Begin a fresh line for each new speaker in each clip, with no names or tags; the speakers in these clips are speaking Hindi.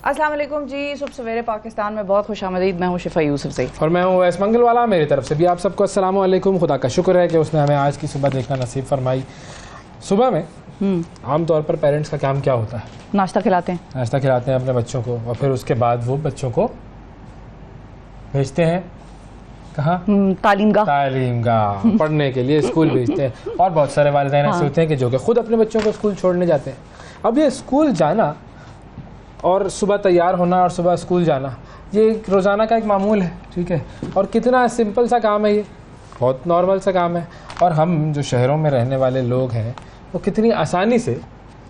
अस्सलाम वालेकुम जी। सुबह सवेरे पाकिस्तान में बहुत खुशामदीद। मैं हूँ शिफा यूसुफ से
और मैं हूँ वैस मंगल वाला। मेरी तरफ से भी आप सबको अस्सलाम वालेकुम। खुदा का शुक्र है कि उसने हमें आज की सुबह देखना नसीब फरमाई। सुबह में आमतौर पर पेरेंट्स का काम क्या होता है?
नाश्ता खिलाते हैं।
नाश्ता खिलाते हैं अपने बच्चों को और फिर उसके बाद वो बच्चों को भेजते हैं कहाँ?
तालीम
गाह पढ़ने के लिए स्कूल भेजते हैं। और बहुत सारे वालिदैन ऐसे होते हैं कि जो कि खुद अपने बच्चों को स्कूल छोड़ने जाते हैं। अब ये स्कूल जाना और सुबह तैयार होना और सुबह स्कूल जाना, ये एक रोज़ाना का एक मामूल है, ठीक है। और कितना सिंपल सा काम है, ये बहुत नॉर्मल सा काम है। और हम जो शहरों में रहने वाले लोग हैं वो कितनी आसानी से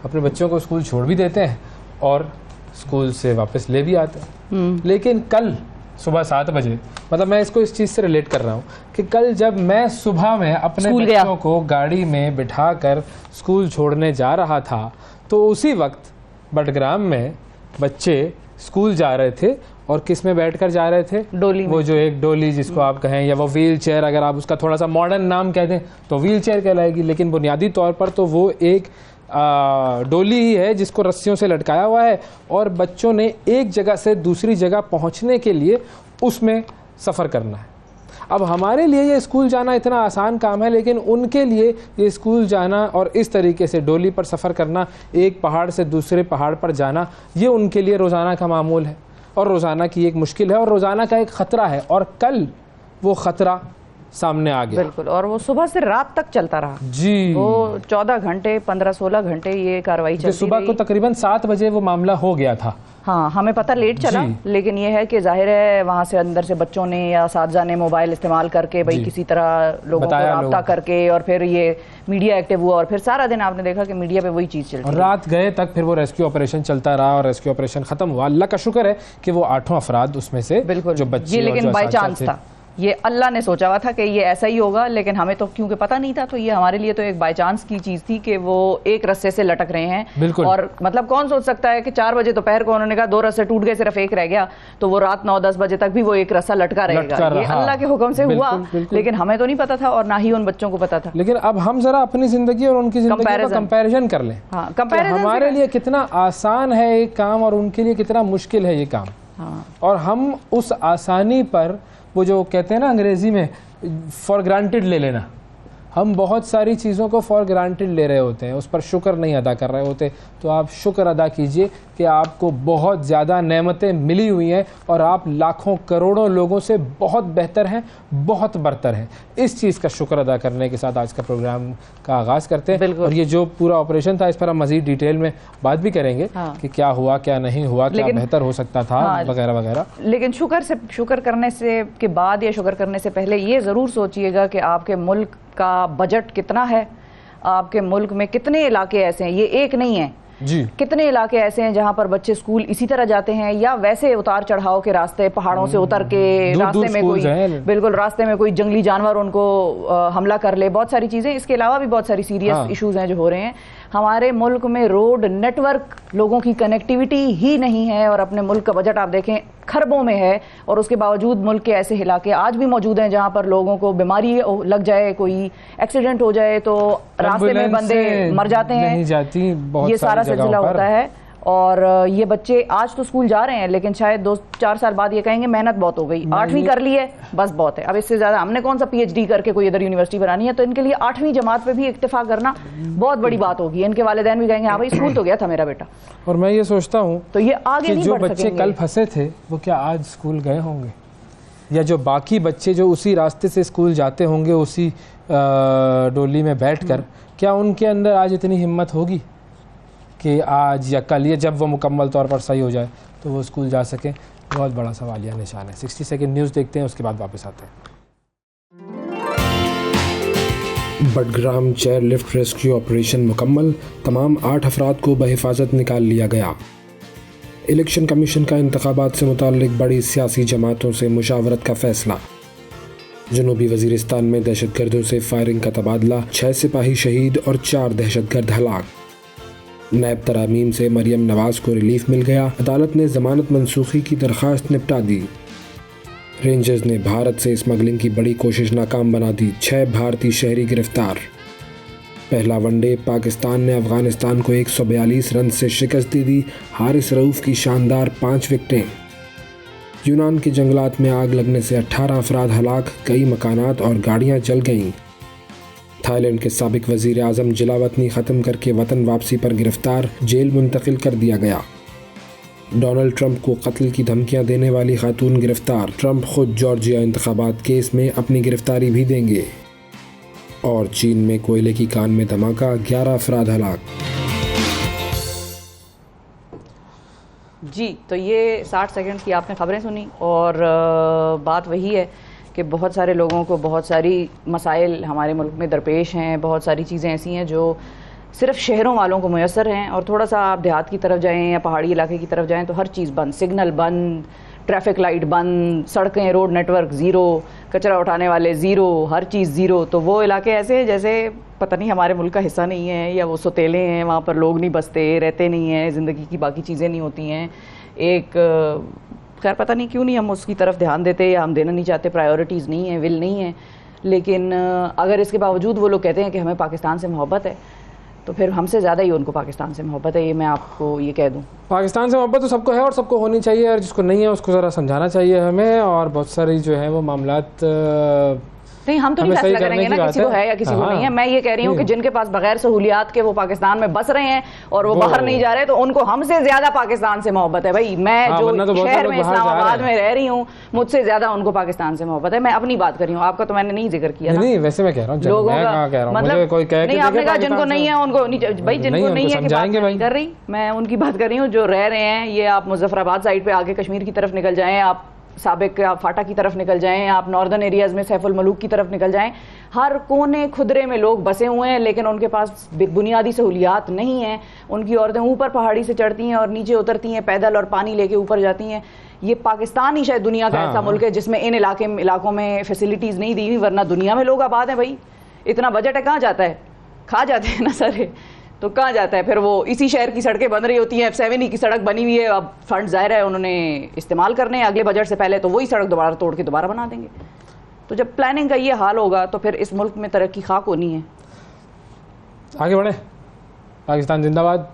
अपने बच्चों को स्कूल छोड़ भी देते हैं और स्कूल से वापस ले भी आते हैं। लेकिन कल सुबह 7 बजे, मतलब मैं इसको इस चीज़ से रिलेट कर रहा हूँ कि कल जब मैं सुबह में अपने बच्चों को गाड़ी में बिठा कर स्कूल छोड़ने जा रहा था तो उसी वक्त बडग्राम में बच्चे स्कूल जा रहे थे। और किस में बैठकर जा रहे थे?
डोली में।
वो जो एक डोली जिसको आप कहें या वो व्हील चेयर, अगर आप उसका थोड़ा सा मॉडर्न नाम कह दें तो व्हील चेयर कहलाएगी, लेकिन बुनियादी तौर पर तो वो एक डोली ही है जिसको रस्सियों से लटकाया हुआ है। और बच्चों ने एक जगह से दूसरी जगह पहुंचने के लिए उसमें सफ़र करना है। अब हमारे लिए ये स्कूल जाना इतना आसान काम है, लेकिन उनके लिए ये स्कूल जाना और इस तरीके से डोली पर सफ़र करना, एक पहाड़ से दूसरे पहाड़ पर जाना, ये उनके लिए रोज़ाना का मामूल है और रोज़ाना की एक मुश्किल है और रोज़ाना का एक ख़तरा है। और कल वो ख़तरा सामने आ गया।
बिल्कुल। और वो सुबह से रात तक चलता रहा
जी।
वो 14 घंटे 15-16 घंटे ये कार्रवाई चलती
सुबह
रही।
को तकरीबन 7 बजे वो मामला हो गया था।
हाँ, हमें पता लेट चला, लेकिन ये है कि जाहिर है वहाँ से अंदर से बच्चों ने या असातिज़ा ने मोबाइल इस्तेमाल करके भाई किसी तरह लोगों को राब्ता करके और फिर ये मीडिया एक्टिव हुआ और फिर सारा दिन आपने देखा कि मीडिया पे वही चीज़ चल रही है।
रात गए तक फिर वो रेस्क्यू ऑपरेशन चलता रहा और रेस्क्यू ऑपरेशन ख़त्म हुआ। अल्लाह का शुक्र है कि वो 8 अफराद उसमें से जो बच्चे,
ये लेकिन बाई चांस था, ये अल्लाह ने सोचा हुआ था कि ये ऐसा ही होगा, लेकिन हमें तो क्योंकि पता नहीं था तो ये हमारे लिए तो एक बाई चांस की चीज़ थी कि वो एक रस्से से लटक रहे हैं। और मतलब कौन सोच सकता है कि 4 बजे दोपहर को उन्होंने कहा 2 रस्से टूट गए, सिर्फ एक रह गया, तो वो रात 9-10 बजे तक भी वो एक रस्सा लटका रहेगा। ये अल्लाह के हुक्म से हुआ, लेकिन हमें तो नहीं पता था और ना ही उन बच्चों को पता था।
लेकिन अब हम जरा अपनी जिंदगी और उनकी जिंदगी का कंपैरिजन कर लें। हमारे लिए कितना आसान है एक काम और उनके लिए कितना मुश्किल है ये काम। और हम उस आसानी पर, वो जो कहते हैं ना अंग्रेजी में फॉर ग्रांटेड ले लेना, हम बहुत सारी चीज़ों को फॉर ग्रांटेड ले रहे होते हैं, उस पर शुक्र नहीं अदा कर रहे होते। तो आप शुक्र अदा कीजिए कि आपको बहुत ज़्यादा नेमतें मिली हुई हैं और आप लाखों करोड़ों लोगों से बहुत बेहतर हैं, बहुत बरतर हैं। इस चीज़ का शुक्र अदा करने के साथ आज का प्रोग्राम का आगाज़ करते हैं। और ये जो पूरा ऑपरेशन था इस पर हम मज़ीद डिटेल में बात भी करेंगे कि क्या हुआ, क्या नहीं हुआ, क्या बेहतर हो सकता था, वगैरह वगैरह।
लेकिन शुक्र करने से के बाद या शुक्र करने से पहले ये ज़रूर सोचिएगा कि आपके मुल्क का बजट कितना है, आपके मुल्क में कितने इलाके ऐसे हैं, ये एक नहीं है जी, कितने इलाके ऐसे हैं जहाँ पर बच्चे स्कूल इसी तरह जाते हैं या वैसे उतार चढ़ाव के रास्ते, पहाड़ों से उतर के रास्ते में कोई बिल्कुल रास्ते में कोई जंगली जानवर उनको हमला कर ले, बहुत सारी चीज़ें। इसके अलावा भी बहुत सारी सीरियस इश्यूज हैं जो हो रहे हैं। हमारे मुल्क में रोड नेटवर्क, लोगों की कनेक्टिविटी ही नहीं है और अपने मुल्क का बजट आप देखें खरबों में है और उसके बावजूद मुल्क के ऐसे इलाके आज भी मौजूद हैं जहाँ पर लोगों को बीमारी लग जाए, कोई एक्सीडेंट हो जाए तो रास्ते में बंदे मर जाते हैं, ये सारा सिलसिला होता है। और ये बच्चे आज तो स्कूल जा रहे हैं, लेकिन शायद 2-4 साल बाद ये कहेंगे मेहनत बहुत हो गई, 8वीं कर ली है बस बहुत है, अब इससे ज़्यादा हमने कौन सा PhD करके कोई इधर यूनिवर्सिटी बनानी है। तो इनके लिए 8वीं जमात पे भी इक्तिफा करना बहुत बड़ी बात होगी। इनके वालिदैन भी कहेंगे हाँ भाई स्कूल तो गया था मेरा बेटा।
और मैं ये सोचता हूँ
तो ये आगे नहीं
जो
बढ़
बच्चे कल फंसे थे वो क्या आज स्कूल गए होंगे, या जो बाकी बच्चे जो उसी रास्ते से स्कूल जाते होंगे उसी डोली में बैठकर, क्या उनके अंदर आज इतनी हिम्मत होगी कि आज या कल या जब वो मुकम्मल तौर पर सही हो जाए तो वो स्कूल जा सके? बहुत बड़ा सवालिया निशान है। 60 सेकंड न्यूज़ देखते हैं, उसके बाद वापस आते हैं। Budgam chair lift rescue operation मुकम्मल, तमाम 8 अफराद को बहिफाजत निकाल लिया गया। इलेक्शन कमीशन का इंतखाबात से मुताल्लिक बड़ी सियासी जमातों से मुशावरत का फैसला। जनूबी वजीरिस्तान में दहशतगर्दों से फायरिंग का तबादला, 6 सिपाही शहीद और 4 दहशतगर्द हलाक। नैब तरामीम से मरियम नवाज को रिलीफ मिल गया, अदालत ने जमानत मनसूखी की दरख्वास्त निपटा दी। रेंजर्स ने भारत से स्मगलिंग की बड़ी कोशिश नाकाम बना दी, 6 भारतीय शहरी गिरफ्तार।
पहला वनडे पाकिस्तान ने अफगानिस्तान को 142 रन से शिकस्त दे दी। हारिस रऊफ की शानदार 5 विकेटें। यूनान के जंगलात में आग लगने से 18 अफराद हलाक, कई मकानात और गाड़ियां जल गईं। थाईलैंड के साबिक वजीर आज़म जिलावतनी ख़त्म करके वतन वापसी पर गिरफ्तार, जेल मुंतकिल कर दिया गया। डोनाल्ड ट्रंप को कत्ल की धमकियां देने वाली खातून गिरफ्तार, ट्रंप खुद जॉर्जिया इंतखाबात केस में अपनी गिरफ्तारी भी देंगे। और चीन में कोयले की कान में धमाका, 11 अफराद हलाक।
जी, तो ये 60 सेकंड की आपने खबरें सुनी और बात वही है कि बहुत सारे लोगों को बहुत सारी मसाइल हमारे मुल्क में दरपेश हैं। बहुत सारी चीज़ें ऐसी हैं जो सिर्फ शहरों वालों को मुयसर हैं, और थोड़ा सा आप देहात की तरफ जाएं या पहाड़ी इलाके की तरफ जाएं तो हर चीज़ बंद, सिग्नल बंद, ट्रैफिक लाइट बंद, सड़कें, रोड नेटवर्क ज़ीरो, कचरा उठाने वाले ज़ीरो, हर चीज़ ज़ीरो। तो वो इलाके ऐसे हैं जैसे पता नहीं हमारे मुल्क का हिस्सा नहीं है, या वो सौतेले हैं, वहाँ पर लोग नहीं बसते, रहते नहीं हैं, ज़िंदगी की बाकी चीज़ें नहीं होती हैं। खैर पता नहीं क्यों नहीं हम उसकी तरफ ध्यान देते, या हम देना नहीं चाहते, प्रायोरिटीज़ नहीं है, विल नहीं है। लेकिन अगर इसके बावजूद वो लोग कहते हैं कि हमें पाकिस्तान से मोहब्बत है, तो फिर हमसे ज़्यादा ही उनको पाकिस्तान से मोहब्बत है, ये मैं आपको ये कह दूं।
पाकिस्तान से मोहब्बत तो सबको है और सबको होनी चाहिए, और जिसको नहीं है उसको ज़रा समझाना चाहिए हमें। और बहुत सारी जो है वो मामलात
नहीं, हम तो नहीं फैसला करेंगे ना किसी को है या किसी को नहीं है। मैं ये कह रही हूँ कि जिनके पास बगैर सहूलियात के वो पाकिस्तान में बस रहे हैं और वो बाहर नहीं जा रहे, तो उनको हमसे ज्यादा पाकिस्तान से मोहब्बत है। भाई मैं जो शहर में इस्लामाबाद में रह रही हूँ, मुझसे ज्यादा उनको पाकिस्तान से मोहब्बत है। मैं अपनी बात कर रही हूँ, आपका तो मैंने नहीं जिक्र किया।
नहीं, वैसे मैं कह रहा हूँ लोगों का, मतलब कोई कह के
आपने कहा जिनको नहीं है उनको भाई, जिनको नहीं है की कर रही, मैं उनकी बात कर रही हूँ जो रह रहे हैं। ये आप मुजफ्फराबाद साइड पे आगे कश्मीर की तरफ निकल जाएं, आप साबिक फाटा की तरफ निकल जाएं, आप नॉर्दर्न एरियाज़ में सैफुल मलूक की तरफ निकल जाएं, हर कोने खुदरे में लोग बसे हुए हैं, लेकिन उनके पास बुनियादी सहूलियात नहीं है। उनकी औरतें ऊपर पहाड़ी से चढ़ती हैं और नीचे उतरती हैं पैदल और पानी लेके ऊपर जाती हैं। ये पाकिस्तान ही शायद दुनिया का ऐसा मुल्क है जिसमें इन इलाकों में फैसिलिटीज़ नहीं दी हुई, वरना दुनिया में लोग आबाद हैं। भाई इतना बजट है, कहाँ जाता है? खा जाते हैं ना सारे, तो कहाँ जाता है? फिर वो इसी शहर की सड़कें बन रही होती हैं। F7 की सड़क बनी हुई है, अब फंड ज़ाहिर है उन्होंने इस्तेमाल करने हैं अगले बजट से पहले, तो वही सड़क दोबारा तोड़ के दोबारा बना देंगे। तो जब प्लानिंग का ये हाल होगा तो फिर इस मुल्क में तरक्की खाक होनी है।
आगे बढ़े, पाकिस्तान जिंदाबाद।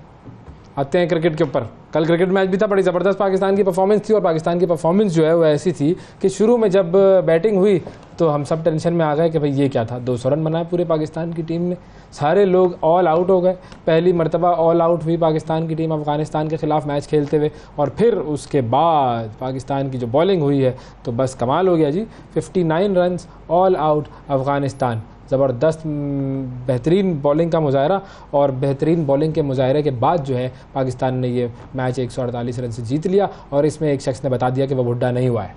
आते हैं क्रिकेट के ऊपर। कल क्रिकेट मैच भी था, बड़ी ज़बरदस्त पाकिस्तान की परफॉर्मेंस थी, और पाकिस्तान की परफॉर्मेंस जो है वो ऐसी थी कि शुरू में जब बैटिंग हुई तो हम सब टेंशन में आ गए कि भाई ये क्या था। 200 रन बनाए पूरे पाकिस्तान की टीम ने, सारे लोग ऑल आउट हो गए। पहली मरतबा ऑल आउट हुई पाकिस्तान की टीम अफगानिस्तान के ख़िलाफ़ मैच खेलते हुए, और फिर उसके बाद पाकिस्तान की जो बॉलिंग हुई है तो बस कमाल हो गया जी। 59 रन ऑल आउट अफगानिस्तान। ज़बरदस्त बेहतरीन बॉलिंग का मुजाहरा, और बेहतरीन बॉलिंग के मुजाहरे के बाद जो है पाकिस्तान ने ये मैच 148 रन से जीत लिया। और इसमें एक शख्स ने बता दिया कि वह बुढ़ा नहीं हुआ है।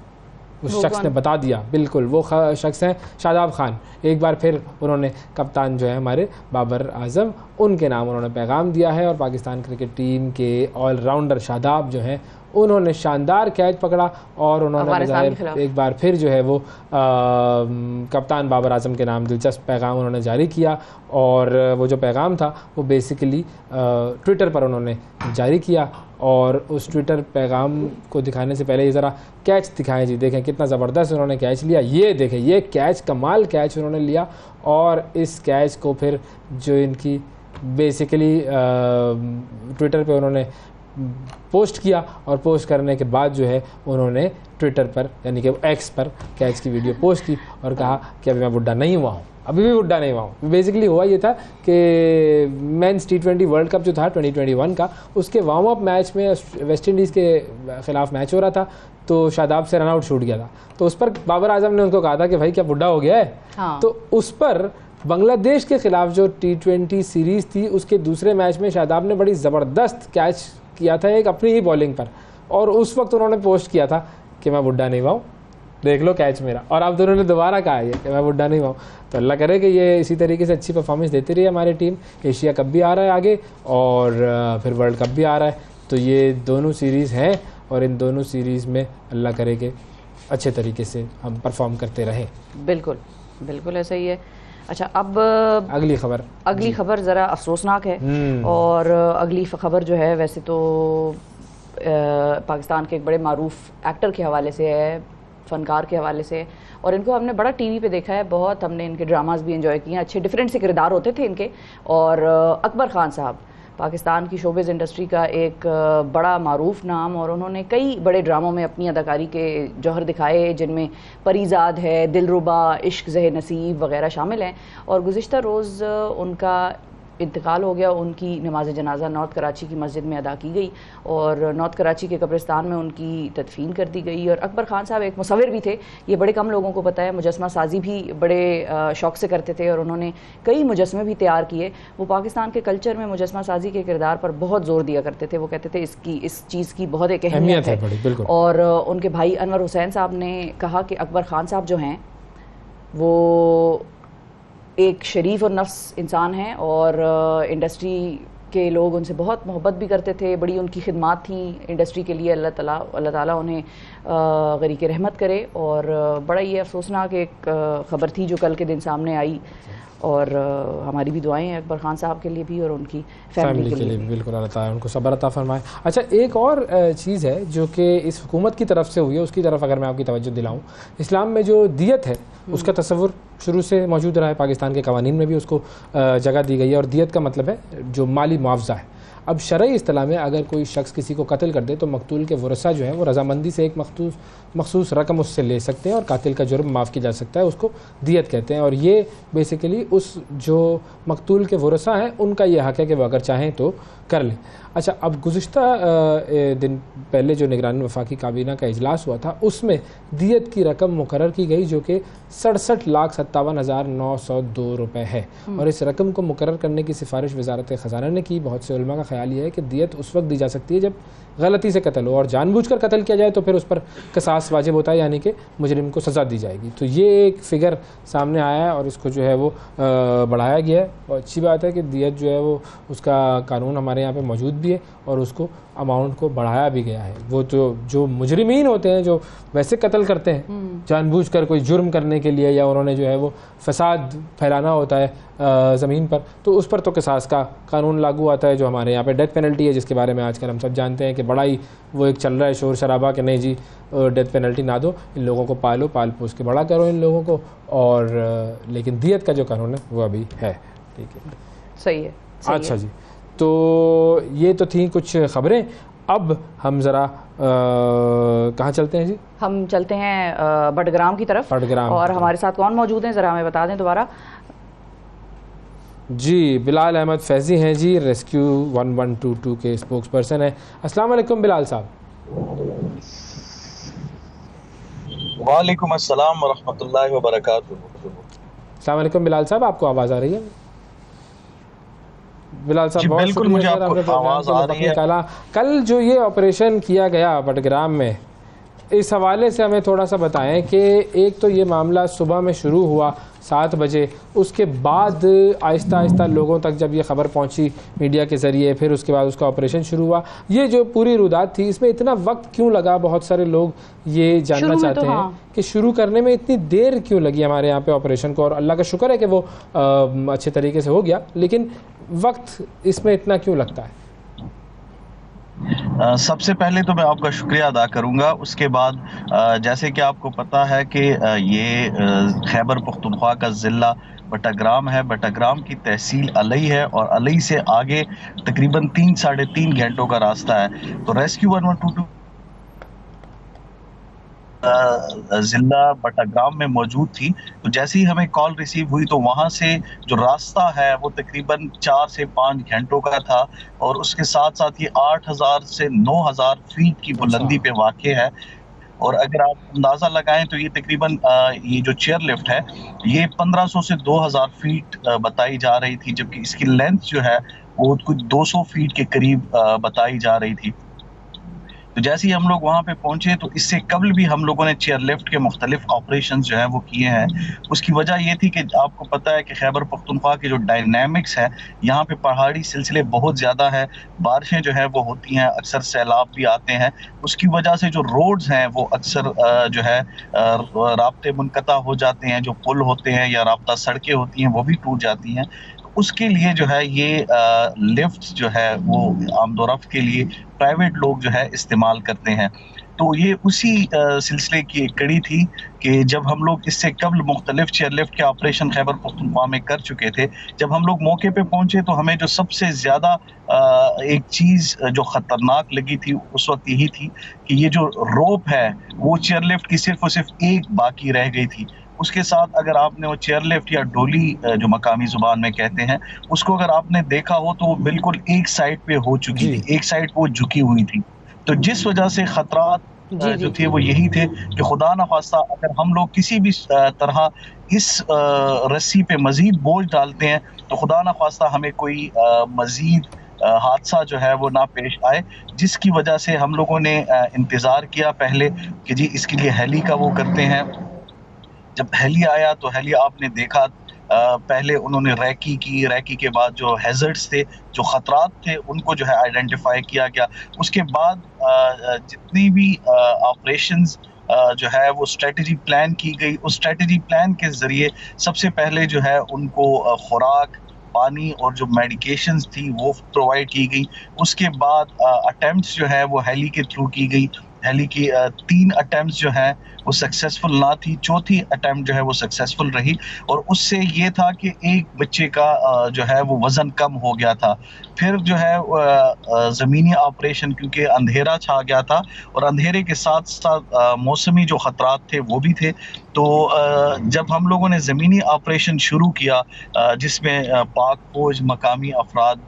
उस शख्स ने बता दिया, बिल्कुल वो शख्स हैं शादाब खान। एक बार फिर उन्होंने कप्तान जो है हमारे बाबर आजम, उनके नाम उन्होंने पैगाम दिया है। और पाकिस्तान क्रिकेट टीम के ऑलराउंडर शादाब जो हैं उन्होंने शानदार कैच पकड़ा, और उन्होंने एक बार फिर जो है वो कप्तान बाबर आजम के नाम दिलचस्प पैगाम उन्होंने जारी किया। और वो जो पैगाम था वो बेसिकली ट्विटर पर उन्होंने जारी किया, और उस ट्विटर पैगाम को दिखाने से पहले ये ज़रा कैच दिखाएं जी। देखें कितना ज़बरदस्त उन्होंने कैच लिया। ये देखें, ये कैच, कमाल कैच उन्होंने लिया। और इस कैच को फिर जो इनकी बेसिकली ट्विटर पे उन्होंने पोस्ट किया, और पोस्ट करने के बाद जो है उन्होंने ट्विटर पर यानी कि एक्स पर कैच की वीडियो पोस्ट की और कहा कि अभी मैं बुढ़ा नहीं हुआ हूँ, अभी भी बुढ़ा नहीं हुआ हूँ। बेसिकली हुआ ये था कि मेंस T20 वर्ल्ड कप जो था 2021 का, उसके वार्म अप मैच में वेस्ट इंडीज़ के ख़िलाफ़ मैच हो रहा था, तो शादाब से रनआउट छूट गया था। तो उस पर बाबर आजम ने उनको कहा था कि भाई क्या बुढ़ा हो गया है? हाँ। तो उस पर बांग्लादेश के ख़िलाफ़ जो T20 सीरीज़ थी उसके दूसरे मैच में शादाब ने बड़ी ज़बरदस्त कैच किया था एक अपनी ही बॉलिंग पर, और उस वक्त उन्होंने पोस्ट किया था कि मैं बुढ़ा नहीं हुआ हूँ, देख लो कैच मेरा। और अब दोनों ने दोबारा कहा है कि मैं बुढ़ा नहीं हुआ हूँ। तो अल्लाह करे कि ये इसी तरीके से अच्छी परफॉर्मेंस देती रही हमारी टीम। एशिया कप भी आ रहा है आगे, और फिर वर्ल्ड कप भी आ रहा है, तो ये दोनों सीरीज़ हैं, और इन दोनों सीरीज़ में अल्लाह करे कि अच्छे तरीके से हम परफॉर्म करते रहें।
बिल्कुल बिल्कुल ऐसा ही है। अच्छा, अब अगली खबर ज़रा अफसोसनाक है, और अगली खबर जो है वैसे तो पाकिस्तान के एक बड़े मारूफ एक्टर के हवाले से है, फ़नकार के हवाले से, और इनको हमने बड़ा टीवी पे देखा है, बहुत हमने इनके ड्रामास भी एंजॉय किए हैं, अच्छे डिफरेंट से किरदार होते थे इनके। और अकबर ख़ान साहब पाकिस्तान की शोबिज़ इंडस्ट्री का एक बड़ा मारूफ नाम, और उन्होंने कई बड़े ड्रामों में अपनी अदाकारी के जौहर दिखाए, जिनमें परीज़ाद है, दिलरुबा, इश्क ज़हे नसीब वगैरह शामिल हैं। और गुज़िश्ता रोज़ उनका इंतकाल हो गया। उनकी नमाज जनाजा नॉर्थ कराची की मस्जिद में अदा की गई और नॉर्थ कराची के कब्रिस्तान में उनकी तदफीन कर दी गई। और अकबर ख़ान साहब एक मुसव्विर भी थे, ये बड़े कम लोगों को पता है। मुजस्मा साजी भी बड़े शौक़ से करते थे और उन्होंने कई मुजस्मे भी तैयार किए। वो पाकिस्तान के कल्चर में मुजस्मा साजी के किरदार पर बहुत ज़ोर दिया करते थे। वो कहते थे इस चीज़ की बहुत एक अहमियत है। और उनके भाई अनवर हुसैन साहब ने कहा कि अकबर ख़ान साहब जो हैं वो एक शरीफ और नफ्स इंसान हैं और इंडस्ट्री के लोग उनसे बहुत मोहब्बत भी करते थे, बड़ी उनकी खिदमात थी इंडस्ट्री के लिए। अल्लाह ताला उन्हें गरीक़ रहमत करे। और बड़ा ये अफसोसनाक एक ख़बर थी जो कल के दिन सामने आई, और हमारी भी दुआएं हैं अकबर ख़ान साहब के लिए भी और उनकी फैमिली के लिए भी।
बिल्कुल, अल्लाह ताला उनको सब्र अता फरमाए। अच्छा, एक और चीज़ है जो कि इस हुकूमत की तरफ से हुई है, उसकी तरफ अगर मैं आपकी तवज्जो दिलाऊं, इस्लाम में जो दियत है उसका तसव्वुर शुरू से मौजूद रहा है, पाकिस्तान के कवानीन में भी उसको जगह दी गई है, और दियत का मतलब है जो माली मुआवजा है। अब शरई इस्तिलाह में अगर कोई शख्स किसी को कत्ल कर दे तो मकतूल के वरसा जो है वो रजामंदी से एक मखसूस रकम उससे ले सकते हैं और कातिल का जुर्म माफ़ किया जा सकता है, उसको दियत कहते हैं। और ये बेसिकली उस जो मकतूल के वरसा हैं उनका ये हक़ है कि वो अगर चाहें तो कर लें। अच्छा, अब गुज़िश्ता दिन पहले जो निगरानी वफाकी काबीना का इजलास हुआ था उसमें दियत की रकम मुकर्रर की गई जो कि 67,57,902 रुपये है। और इस रकम को मुकर्रर करने की सिफारिश वज़ारत ख़ज़ाना ने की। बहुत से उलमा का ख्याल ये है कि दियत उस वक्त दी जा सकती है जब गलती से कत्ल हो, और जानबूझकर कत्ल किया जाए तो फिर उस पर क़सास वाजिब होता है, यानी कि मुजरिम को सज़ा दी जाएगी। तो ये एक फ़िगर सामने आया है और इसको जो है वो बढ़ाया गया है। और अच्छी बात है कि दियत जो है वो उसका कानून हमारे यहाँ पे मौजूद भी है और उसको अमाउंट को बढ़ाया भी गया है। वो जो मुजरिमीन होते हैं जो वैसे कत्ल करते हैं जानबूझकर कोई जुर्म करने के लिए, या उन्होंने जो है वो फसाद फैलाना होता है ज़मीन पर, तो उस पर तो क़िसास का कानून लागू आता है। जो हमारे यहाँ पे डेथ पेनल्टी है, जिसके बारे में आजकल हम सब जानते हैं कि बड़ा ही वो एक चल रहा है शोर शराबा कि नहीं जी डेथ पेनल्टी ना दो, इन लोगों को पाल पोस के बड़ा करो इन लोगों को। और लेकिन दियत का जो कानून है वो अभी है। ठीक है,
सही है।
अच्छा जी, तो ये तो थी कुछ ख़बरें। अब हम ज़रा कहाँ चलते हैं जी? हम
चलते हैं बडग्राम की तरफ। और हमारे साथ कौन मौजूद हैं ज़रा हमें बता दें दोबारा।
जी, बिलाल अहमद फैज़ी हैं जी, रेस्क्यू 1122 के स्पोक्स पर्सन हैं। अस्सलाम वालेकुम बिलाल साहब।
वालेकुम अस्सलाम व रहमतुल्लाहि व बरकातुहू।
अस्सलाम वालेकुम बिलाल साहब, आपको आवाज़ आ रही है? बिलाल साहब बहुत
बिल्कुल, मुझे आपको आवाज़ आ रही है।
कल जो ये ऑपरेशन किया गया बडग्राम में, इस हवाले से हमें थोड़ा सा बताएं कि एक तो ये मामला सुबह में शुरू हुआ 7 बजे, उसके बाद आहिस्ता आहिस्ता लोगों तक जब ये ख़बर पहुंची मीडिया के ज़रिए, फिर उसके बाद उसका ऑपरेशन शुरू हुआ, ये जो पूरी रुदात थी इसमें इतना वक्त क्यों लगा? बहुत सारे लोग ये जानना चाहते हैं कि शुरू करने में इतनी देर क्यों लगी हमारे यहाँ पे ऑपरेशन को। और अल्लाह का शुक्र है कि वो अच्छे तरीके से हो गया, लेकिन वक्त इसमें इतना क्यों लगता है?
सबसे पहले तो मैं आपका शुक्रिया अदा करूंगा। उसके बाद जैसे कि आपको पता है कि ये खैबर पख्तूनख्वा का ज़िला बटाग्राम है। बटाग्राम की तहसील अलई है और अलई से आगे तकरीबन 3-3.5 घंटों का रास्ता है। तो रेस्क्यू 1122 जिला बटाग्राम में मौजूद थी। तो जैसे ही हमें कॉल रिसीव हुई तो वहां से जो रास्ता है वो तकरीबन 4 से 5 घंटों का था, और उसके साथ साथ ये 8,000 से 9,000 फीट की बुलंदी पे वाक़े है। और अगर आप अंदाज़ा लगाएं तो ये तकरीबन ये जो चेयर लिफ्ट है ये 1500 से 2000 फीट बताई जा रही थी, जबकि इसकी लेंथ जो है वो कुछ 200 फीट के करीब बताई जा रही थी। तो जैसे ही हम लोग वहाँ पे पहुंचे तो इससे कबल भी हम लोगों ने चेयर लिफ्ट के मुख्तलिफ ऑपरेशंस जो हैं वो किए हैं। उसकी वजह ये थी कि आपको पता है कि खैबर पख्तूनख्वा के जो डायनामिक्स है, यहाँ पे पहाड़ी सिलसिले बहुत ज़्यादा है, बारिशें जो है वो होती हैं, अक्सर सैलाब भी आते हैं। उसकी वजह से जो रोड्स हैं वो अक्सर जो है राब्ते मुनक़ता हो जाते हैं, जो पुल होते हैं या राब्ता सड़कें होती हैं वो भी टूट जाती हैं। उसके लिए जो है ये लिफ्ट जो है वो आमदोरफ्त के लिए प्राइवेट लोग जो है इस्तेमाल करते हैं। तो ये उसी सिलसिले की एक कड़ी थी कि जब हम लोग इससे कबल मुख्तलिफ चेयरलिफ्ट के ऑपरेशन खैबर पख्तूनख्वा में कर चुके थे, जब हम लोग मौके पे पहुंचे तो हमें जो सबसे ज़्यादा एक चीज़ जो ख़तरनाक लगी थी उस वक्त यही थी कि ये जो रोप है वो चेयरलिफ्ट की सिर्फ और सिर्फ एक बाकी रह गई थी। उसके साथ अगर आपने वो चेयरलिफ्ट या डोली जो मकामी ज़ुबान में कहते हैं, उसको अगर आपने देखा हो तो वो बिल्कुल एक साइड पे हो चुकी थी, एक साइड वो झुकी हुई थी। तो जिस वजह से खतरात जो थे वो यही थे कि खुदा न खास्ता अगर हम लोग किसी भी तरह इस रस्सी पे मजीद बोझ डालते हैं तो खुदा न खास्ता हमें कोई मजीद हादसा जो है वो ना पेश आए, जिसकी वजह से हम लोगों ने इंतज़ार किया पहले कि जी इसके लिए हेली का वो करते हैं। जब हेली आया तो हेली आपने देखा पहले उन्होंने रैकी की, रैकी के बाद जो हैजर्ड्स थे, जो ख़तरात थे, उनको जो है आइडेंटिफाई किया गया। उसके बाद जितनी भी ऑपरेशंस जो है वो स्ट्रेटजी प्लान की गई। उस स्ट्रेटजी प्लान के ज़रिए सबसे पहले जो है उनको खुराक, पानी और जो मेडिकेशंस थी वो प्रोवाइड की गई। उसके बाद अटेम्प्ट्स जो है वो हेली के थ्रू की गई। हेली की 3 अटेम्प्ट्स जो है वो सक्सेसफुल ना थी, चौथी अटेम्प्ट जो है वो सक्सेसफुल रही और उससे ये था कि एक बच्चे का जो है वो वज़न कम हो गया था। फिर जो है ज़मीनी ऑपरेशन, क्योंकि अंधेरा छा गया था और अंधेरे के साथ साथ मौसमी जो ख़तरात थे वो भी थे, तो जब हम लोगों ने ज़मीनी ऑपरेशन शुरू किया जिसमें पाक फौज, मकामी अफराद,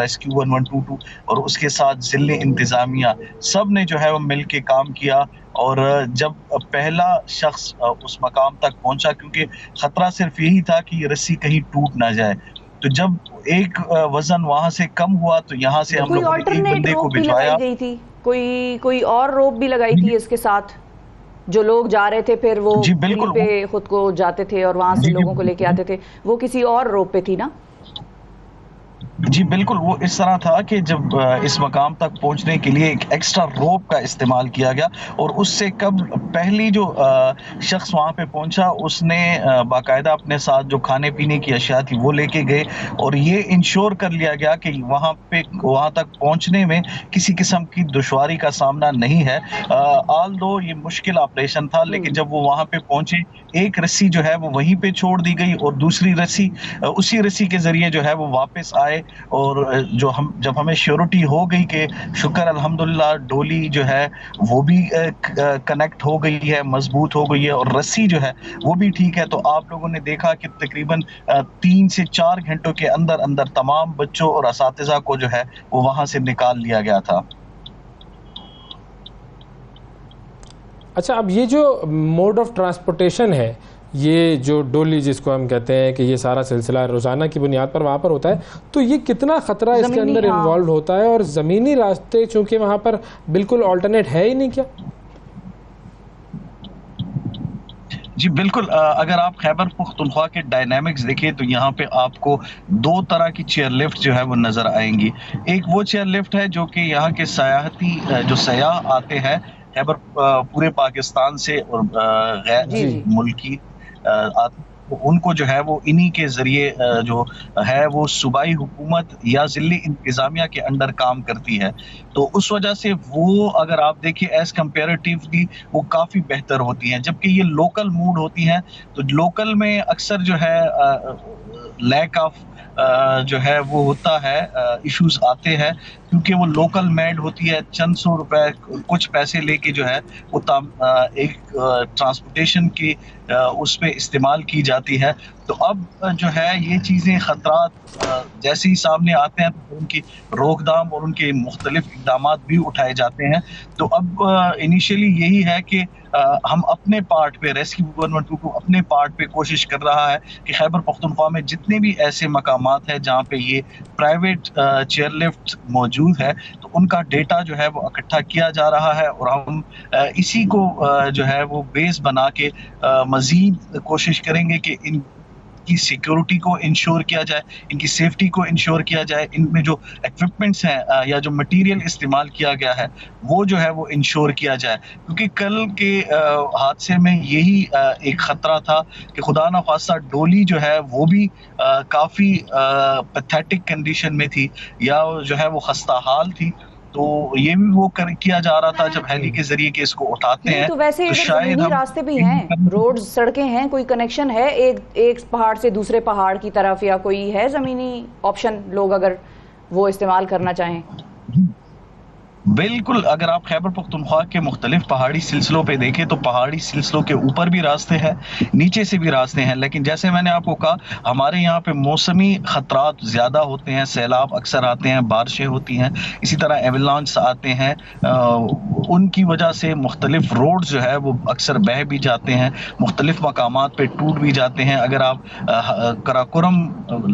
रेस्क्यू 1122 और उसके साथ ज़िले इंतज़ामिया सब ने जो है वो मिल के काम किया। और जब पहला शख्स उस मकाम तक पहुंचा, क्योंकि ख़तरा सिर्फ यही था कि ये रस्सी कहीं टूट ना जाए, तो जब एक वज़न वहाँ से कम हुआ तो यहाँ से हम लोगों ने एक बंदे को भिजवाया।
कोई और रोप भी लगाई थी इसके साथ, जो लोग जा रहे थे फिर वो बिल्कुल पे खुद को जाते थे और वहाँ से लोगों को लेके आते थे, वो किसी और रोप पे थी ना?
जी बिल्कुल, वो इस तरह था कि जब इस मकाम तक पहुंचने के लिए एक एक्स्ट्रा रोप का इस्तेमाल किया गया और उससे कब पहली जो शख्स वहां पे पहुंचा उसने बाकायदा अपने साथ जो खाने पीने की अशिया थी वो लेके गए और ये इंश्योर कर लिया गया कि वहां तक पहुंचने में किसी किस्म की दुश्वारी का सामना नहीं है। ऑल दो ये मुश्किल ऑपरेशन था, लेकिन जब वो वहां पे पहुंचे एक रस्सी जो है वो वहीं पे छोड़ दी गई और दूसरी रस्सी उसी रस्सी के जरिए जो है वो वापस आए और जब हमें श्योरिटी हो गई कि शुक्र अल्हम्दुलिल्लाह डोली जो है वो भी कनेक्ट हो गई है, मजबूत हो गई है और रस्सी जो है वो भी ठीक है, तो आप लोगों ने देखा कि तकरीबन 3 से 4 घंटों के अंदर अंदर तमाम बच्चों और असातिज़ा को जो है वो वहां से निकाल लिया गया था।
अच्छा, अब ये जो मोड ऑफ ट्रांसपोर्टेशन है, ये जो डोली जिसको हम कहते हैं कि ये सारा सिलसिला रोज़ाना की बुनियाद पर वहाँ पर होता है, तो ये कितना ख़तरा इसके अंदर इन्वॉल्व होता है और ज़मीनी रास्ते चूँकि वहाँ पर बिल्कुल ऑल्टरनेट है ही नहीं क्या?
जी बिल्कुल, अगर आप खैबर पख्तूनख्वा के डायनामिक्स देखें तो यहाँ पे आपको 2 तरह की चेयर लिफ्ट जो है वो नज़र आएंगी। एक वो चेयर लिफ्ट है जो कि यहाँ के सयाहती जो सयाह आते हैं खैबर पूरे पाकिस्तान से और गैर मुल्की उनको जो है वो इन्हीं के ज़रिए जो है वो सूबाई हुकूमत या ज़िले इंतज़ामिया के अंडर काम करती है, तो उस वजह से वो अगर आप देखिए एज़ कंपेरेटिवली वो काफ़ी बेहतर होती हैं। जबकि ये लोकल मूड होती हैं तो लोकल में अक्सर जो है लैक ऑफ जो है वो होता है, इश्यूज आते हैं क्योंकि वो लोकल मेड होती है, चंद 100 रुपए कुछ पैसे लेके जो है वो एक ट्रांसपोर्टेशन की उस पे इस्तेमाल की जाती है। तो अब जो है ये चीज़ें ख़तरात जैसे ही सामने आते हैं तो उनकी रोकथाम और उनके मुख्तलिफ इक़दाम भी उठाए जाते हैं। तो अब इनिशियली यही है कि हम अपने पार्ट पे रेस्क्यू 1122 अपने पार्ट पे कोशिश कर रहा है कि खैबर पख्तूनख्वा में जितने भी ऐसे मकामात हैं जहाँ पे ये प्राइवेट चेयर लिफ्ट मौजूद है तो उनका डेटा जो है वो इकट्ठा किया जा रहा है और हम इसी को जो है वो बेस बना के मज़ीद कोशिश करेंगे कि इनकी सिक्योरिटी को इंश्योर किया जाए, इनकी सेफ्टी को इंश्योर किया जाए, इनमें जो इक्विपमेंट्स हैं या जो मटेरियल इस्तेमाल किया गया है वो जो है वो इंश्योर किया जाए। क्योंकि कल के हादसे में यही एक ख़तरा था कि खुदा न ख्वास्ता डोली जो है वो भी काफ़ी पैथेटिक कंडीशन में थी या जो है वो खस्ता हाल थी, तो ये भी वो किया जा रहा था जब हेली के जरिए के इसको उठाते हैं।
तो वैसे शायद रास्ते भी हैं, रोड सड़कें हैं, कोई कनेक्शन है एक पहाड़ से दूसरे पहाड़ की तरफ, या कोई है जमीनी ऑप्शन लोग अगर वो इस्तेमाल करना चाहें?
बिल्कुल, अगर आप खैबर पख्तूनख्वा के मुख्तलिफ पहाड़ी सिलसिलों पे देखें तो पहाड़ी सिलसिलों के ऊपर भी रास्ते हैं, नीचे से भी रास्ते हैं, लेकिन जैसे मैंने आपको कहा हमारे यहाँ पे मौसमी ख़तरात ज़्यादा होते हैं, सैलाब अक्सर आते हैं, बारिशें होती हैं, इसी तरह एवलांच आते हैं, उनकी वजह से मुख्तलिफ रोड जो है वो अक्सर बह भी जाते हैं, मुख्तलिफ मकामात पे टूट भी जाते हैं। अगर आप कराकोरम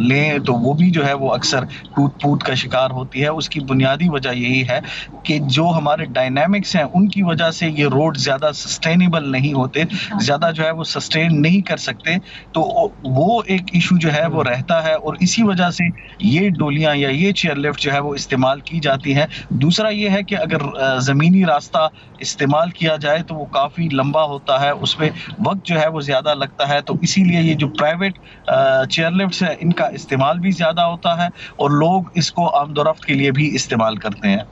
लें तो वो भी जो है वो अक्सर टूट फूट का शिकार होती है। उसकी बुनियादी वजह यही है कि जो हमारे डायनामिक्स हैं उनकी वजह से ये रोड ज़्यादा सस्टेनेबल नहीं होते, ज़्यादा जो है वो सस्टेन नहीं कर सकते, तो वो एक इशू जो है वो रहता है और इसी वजह से ये डोलियां या ये चेयर लिफ्ट जो है वो इस्तेमाल की जाती हैं। दूसरा ये है कि अगर ज़मीनी रास्ता इस्तेमाल किया जाए तो वो काफ़ी लंबा होता है, उसमें वक्त जो है वो ज़्यादा लगता है, तो इसीलिए ये जो प्राइवेट चेयर लिफ्ट्स है इनका इस्तेमाल भी ज़्यादा होता है और लोग इसको आमदोरफ्त के लिए भी इस्तेमाल करते हैं।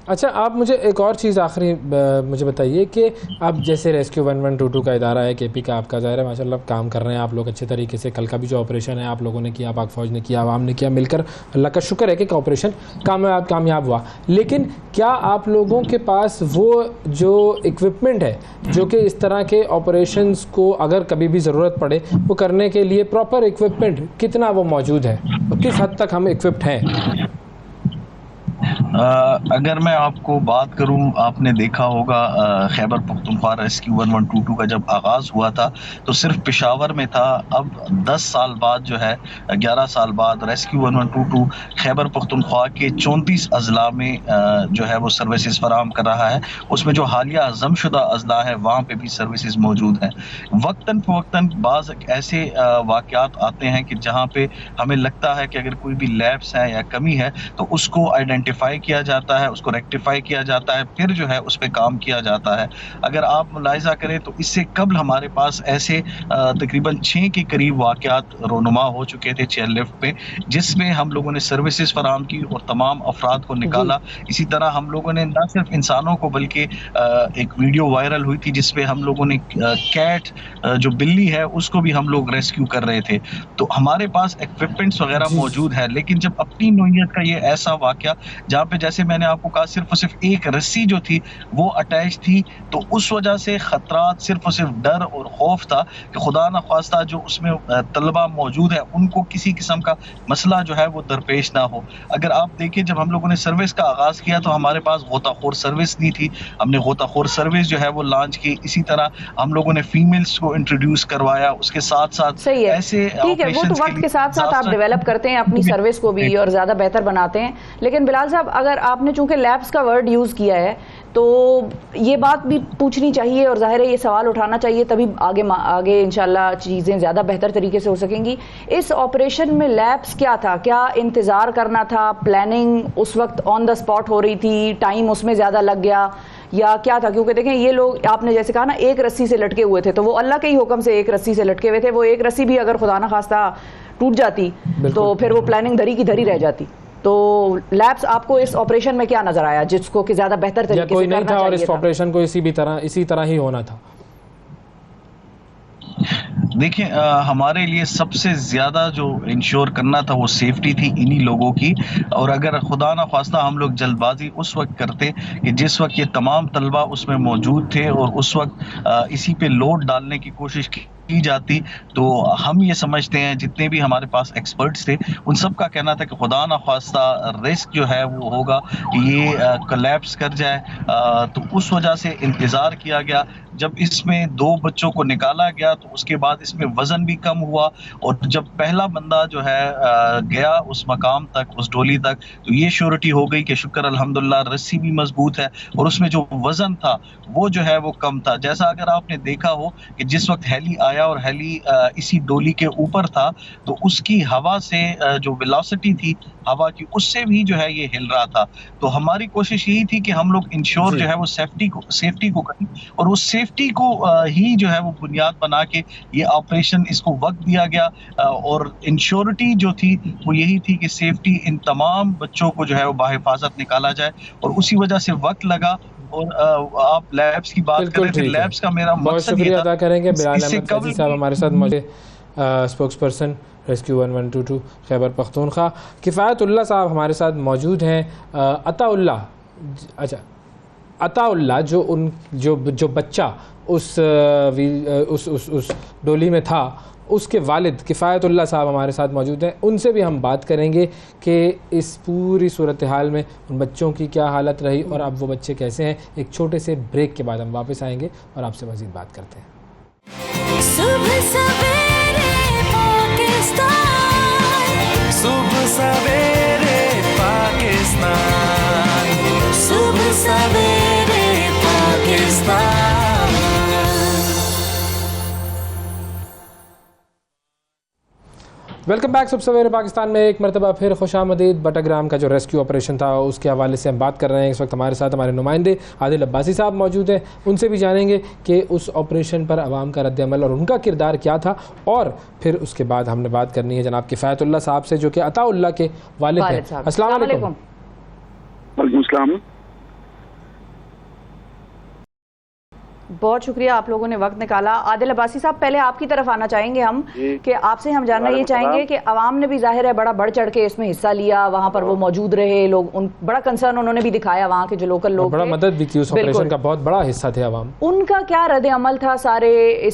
अच्छा, आप मुझे एक और चीज़ आखिरी मुझे बताइए कि आप जैसे रेस्क्यू 1122 का इदारा है केपी का, आपका ज़ाहिर है माशाल्लाह काम कर रहे हैं आप लोग अच्छे तरीके से। कल का भी जो ऑपरेशन है आप लोगों ने किया, पाक फ़ौज ने किया, आवाम ने किया, मिलकर अल्लाह का शुक्र है कि ऑपरेशन कामयाब हुआ। लेकिन क्या आप लोगों के पास वो जो इक्विपमेंट है जो कि इस तरह के ऑपरेशंस को अगर कभी भी ज़रूरत पड़े वो करने के लिए प्रॉपर इक्विपमेंट कितना वो मौजूद है, किस हद तक हम इक्विप्ड हैं?
अगर मैं आपको बात करूं, आपने देखा होगा खैबर पख्तूनख्वा रेस्क्यू 1122 का जब आगाज़ हुआ था तो सिर्फ पेशावर में था। अब 10 साल बाद जो है 11 साल बाद रेस्क्यू 1122 खैबर पख्तूनख्वा के 34 अजला में जो है वो सर्विसेज फराहम कर रहा है। उसमें जो हालिया अज़मशुदा अजला है वहाँ पे भी सर्विसेज मौजूद हैं। वक्तन फ़वक्तन बाज़ ऐसे वाक़यात आते हैं कि जहाँ पे हमें लगता है कि अगर कोई भी लैप्स है या कमी है तो उसको आइडेंटिफाई किया जाता है, उसको रेक्टिफाई किया जाता है, फिर जो है उस पर काम किया जाता है। अगर आप मुलाहिज़ा करें तो इससे कबल हमारे पास ऐसे तकरीबन 6 के करीब वाक़यात रोनुमा हो चुके थे चेयर लिफ्ट पे, जिसमें हम लोगों ने सर्विसेज फराहम की और तमाम अफराद को निकाला। इसी तरह हम लोगों ने न सिर्फ इंसानों को बल्कि एक वीडियो वायरल हुई थी जिसपे हम लोगों ने कैट जो बिल्ली है उसको भी हम लोग रेस्क्यू कर रहे थे। तो हमारे पास इक्विपमेंट्स वगैरह मौजूद है, लेकिन जब अपनी नौइयत का ये ऐसा वाक़या जहाँ पे जैसे मैंने आपको कहा सिर्फ और सिर्फ एक रस्सी जो थी वो अटैच थी, तो उस वजह से खतरात सिर्फ और सिर्फ डर और खौफ था कि खुदा न ख्वास्ता जो उसमें तलबा मौजूद है उनको किसी किस्म का मसला जो है वो दरपेश ना हो। अगर आप देखिए जब हम लोगों ने सर्विस का आगाज़ किया तो हमारे पास गोताखोर सर्विस नहीं थी, हमने गोताखोर सर्विस जो है वो लॉन्च की। इसी तरह हम लोगों ने फीमेल्स को इंट्रोड्यूस करवाया, उसके साथ साथ ऐसे
ठीक है, वो तो वक्त के साथ साथ आप डेवलप करते हैं अपनी सर्विस को भी और ज़्यादा बेहतर बनाते हैं। लेकिन बिलाल साहब, अगर आपने चूंकि लैब्स का वर्ड यूज़ किया है तो ये बात भी पूछनी चाहिए और जाहिर है ये सवाल उठाना चाहिए, तभी आगे इंशाल्लाह चीज़ें ज़्यादा बेहतर तरीके से हो सकेंगी। इस ऑपरेशन में लैब्स क्या था? क्या इंतज़ार करना था? प्लानिंग उस वक्त ऑन द स्पॉट हो रही थी, टाइम उसमें ज़्यादा लग गया या क्या था? क्योंकि देखें ये लोग, आपने जैसे कहा ना, एक रस्सी से लटके हुए थे, तो वो अल्लाह के ही हुक्म से एक रस्सी से लटके हुए थे। वो एक रस्सी भी अगर खुदा न खास्ता टूट जाती तो फिर वो प्लानिंग धरी की धरी रह जाती। तो लैब्स आपको इस ऑपरेशन में क्या नजर आया जिसको कि ज्यादा बेहतर तरीके से
कोई नहीं था और इस ऑपरेशन को इसी तरह ही होना था?
देखिए, हमारे लिए सबसे ज़्यादा जो इंश्योर करना था वो सेफ्टी थी इन्हीं लोगों की। और अगर खुदा ना ख्वास्ता हम लोग जल्दबाजी उस वक्त करते कि जिस वक्त ये तमाम तलबा उसमें मौजूद थे और उस वक्त इसी पे लोड डालने की कोशिश की जाती, तो हम ये समझते हैं जितने भी हमारे पास एक्सपर्ट्स थे उन सब का कहना था कि खुदा ना ख्वास्ता रिस्क जो है वो होगा कि ये कोलैप्स कर जाए। तो उस वजह से इंतज़ार किया गया। जब इसमें 2 बच्चों को निकाला गया तो उसके बाद इसमें वज़न भी कम हुआ और जब पहला बंदा जो है गया उस मकाम तक, उस डोली तक, तो ये श्योरिटी हो गई कि शुक्र अल्हम्दुलिल्लाह रस्सी भी मजबूत है और उसमें जो वज़न था वो जो है वो कम था। जैसा अगर आपने देखा हो कि जिस वक्त हेली आया और हेली इसी डोली के ऊपर था तो उसकी हवा से जो वेलोसिटी थी हवा की, उससे भी जो है ये हिल रहा था। तो हमारी कोशिश यही थी कि हम लोग इंश्योर जो है वो सेफ्टी को करें और उस सेफ्टी को ही जो है वो बुनियाद बना के ये ऑपरेशन इसको वक्त दिया गया और इंश्योरिटी जो थी वो यही थी कि सेफ्टी इन तमाम बच्चों को जो है वो बाहिफाजत निकाला जाए और उसी वजह से वक्त लगा। और आप लैब्स की बात कर रहे थे, लैब्स का मेरा मकसद ये था।
अदा करेंगे बिलाल अहमद फैजी साहब हमारे साथ मौजूद, spokesperson rescue 1122 Khyber Pakhtunkhwa. Kifayatullah साहब हमारे साथ मौजूद हैं। अताउल्लाह जो बच्चा उस डोली में था, उसके वालिद किफ़ायतुल्लाह साहब हमारे साथ मौजूद हैं। उनसे भी हम बात करेंगे कि इस पूरी सूरत हाल में उन बच्चों की क्या हालत रही और अब वो बच्चे कैसे हैं। एक छोटे से ब्रेक के बाद हम वापस आएंगे और आपसे मज़ीद बात करते हैं।
सुबह सवेरे पाकिस्तान, सुबह सवेरे पाकिस्तान, सुबह सवेरे पाकिस्तान।
वेलकम बैक सुबह सवेरे पाकिस्तान में एक मरतबा फिर खुशामदीद। बटाग्राम का जो रेस्क्यू ऑपरेशन था उसके हवाले से हम बात कर रहे हैं। इस वक्त हमारे साथ हमारे नुमाइंदे आदिल अब्बासी साहब मौजूद हैं। उनसे भी जानेंगे कि उस ऑपरेशन पर अवाम का रद्द-ए-अमल और उनका किरदार क्या था। और फिर उसके बाद हमने बात करनी है जनाब किफ़ायतुल्लाह साहब से जो कि अताउल्लाह के वालिद हैं। अस्सलाम वालेकुम।
वालेकुम अस्सलाम।
बहुत शुक्रिया आप लोगों ने वक्त निकाला। आदिल अब्बासी साहब, पहले आपकी तरफ आना चाहेंगे हम कि आपसे हम जानना ये चाहेंगे कि अवाम ने भी जाहिर है बड़ा बढ़ चढ़ के इसमें हिस्सा लिया, वहाँ पर वो मौजूद रहे लोग, उन बड़ा कंसर्न उन्होंने भी दिखाया, वहाँ के जो लोकल लोग
बड़ा मदद भी की, उस ऑपरेशन का बहुत बड़ा हिस्सा थे अवाम।
उनका क्या रद्द अमल था इस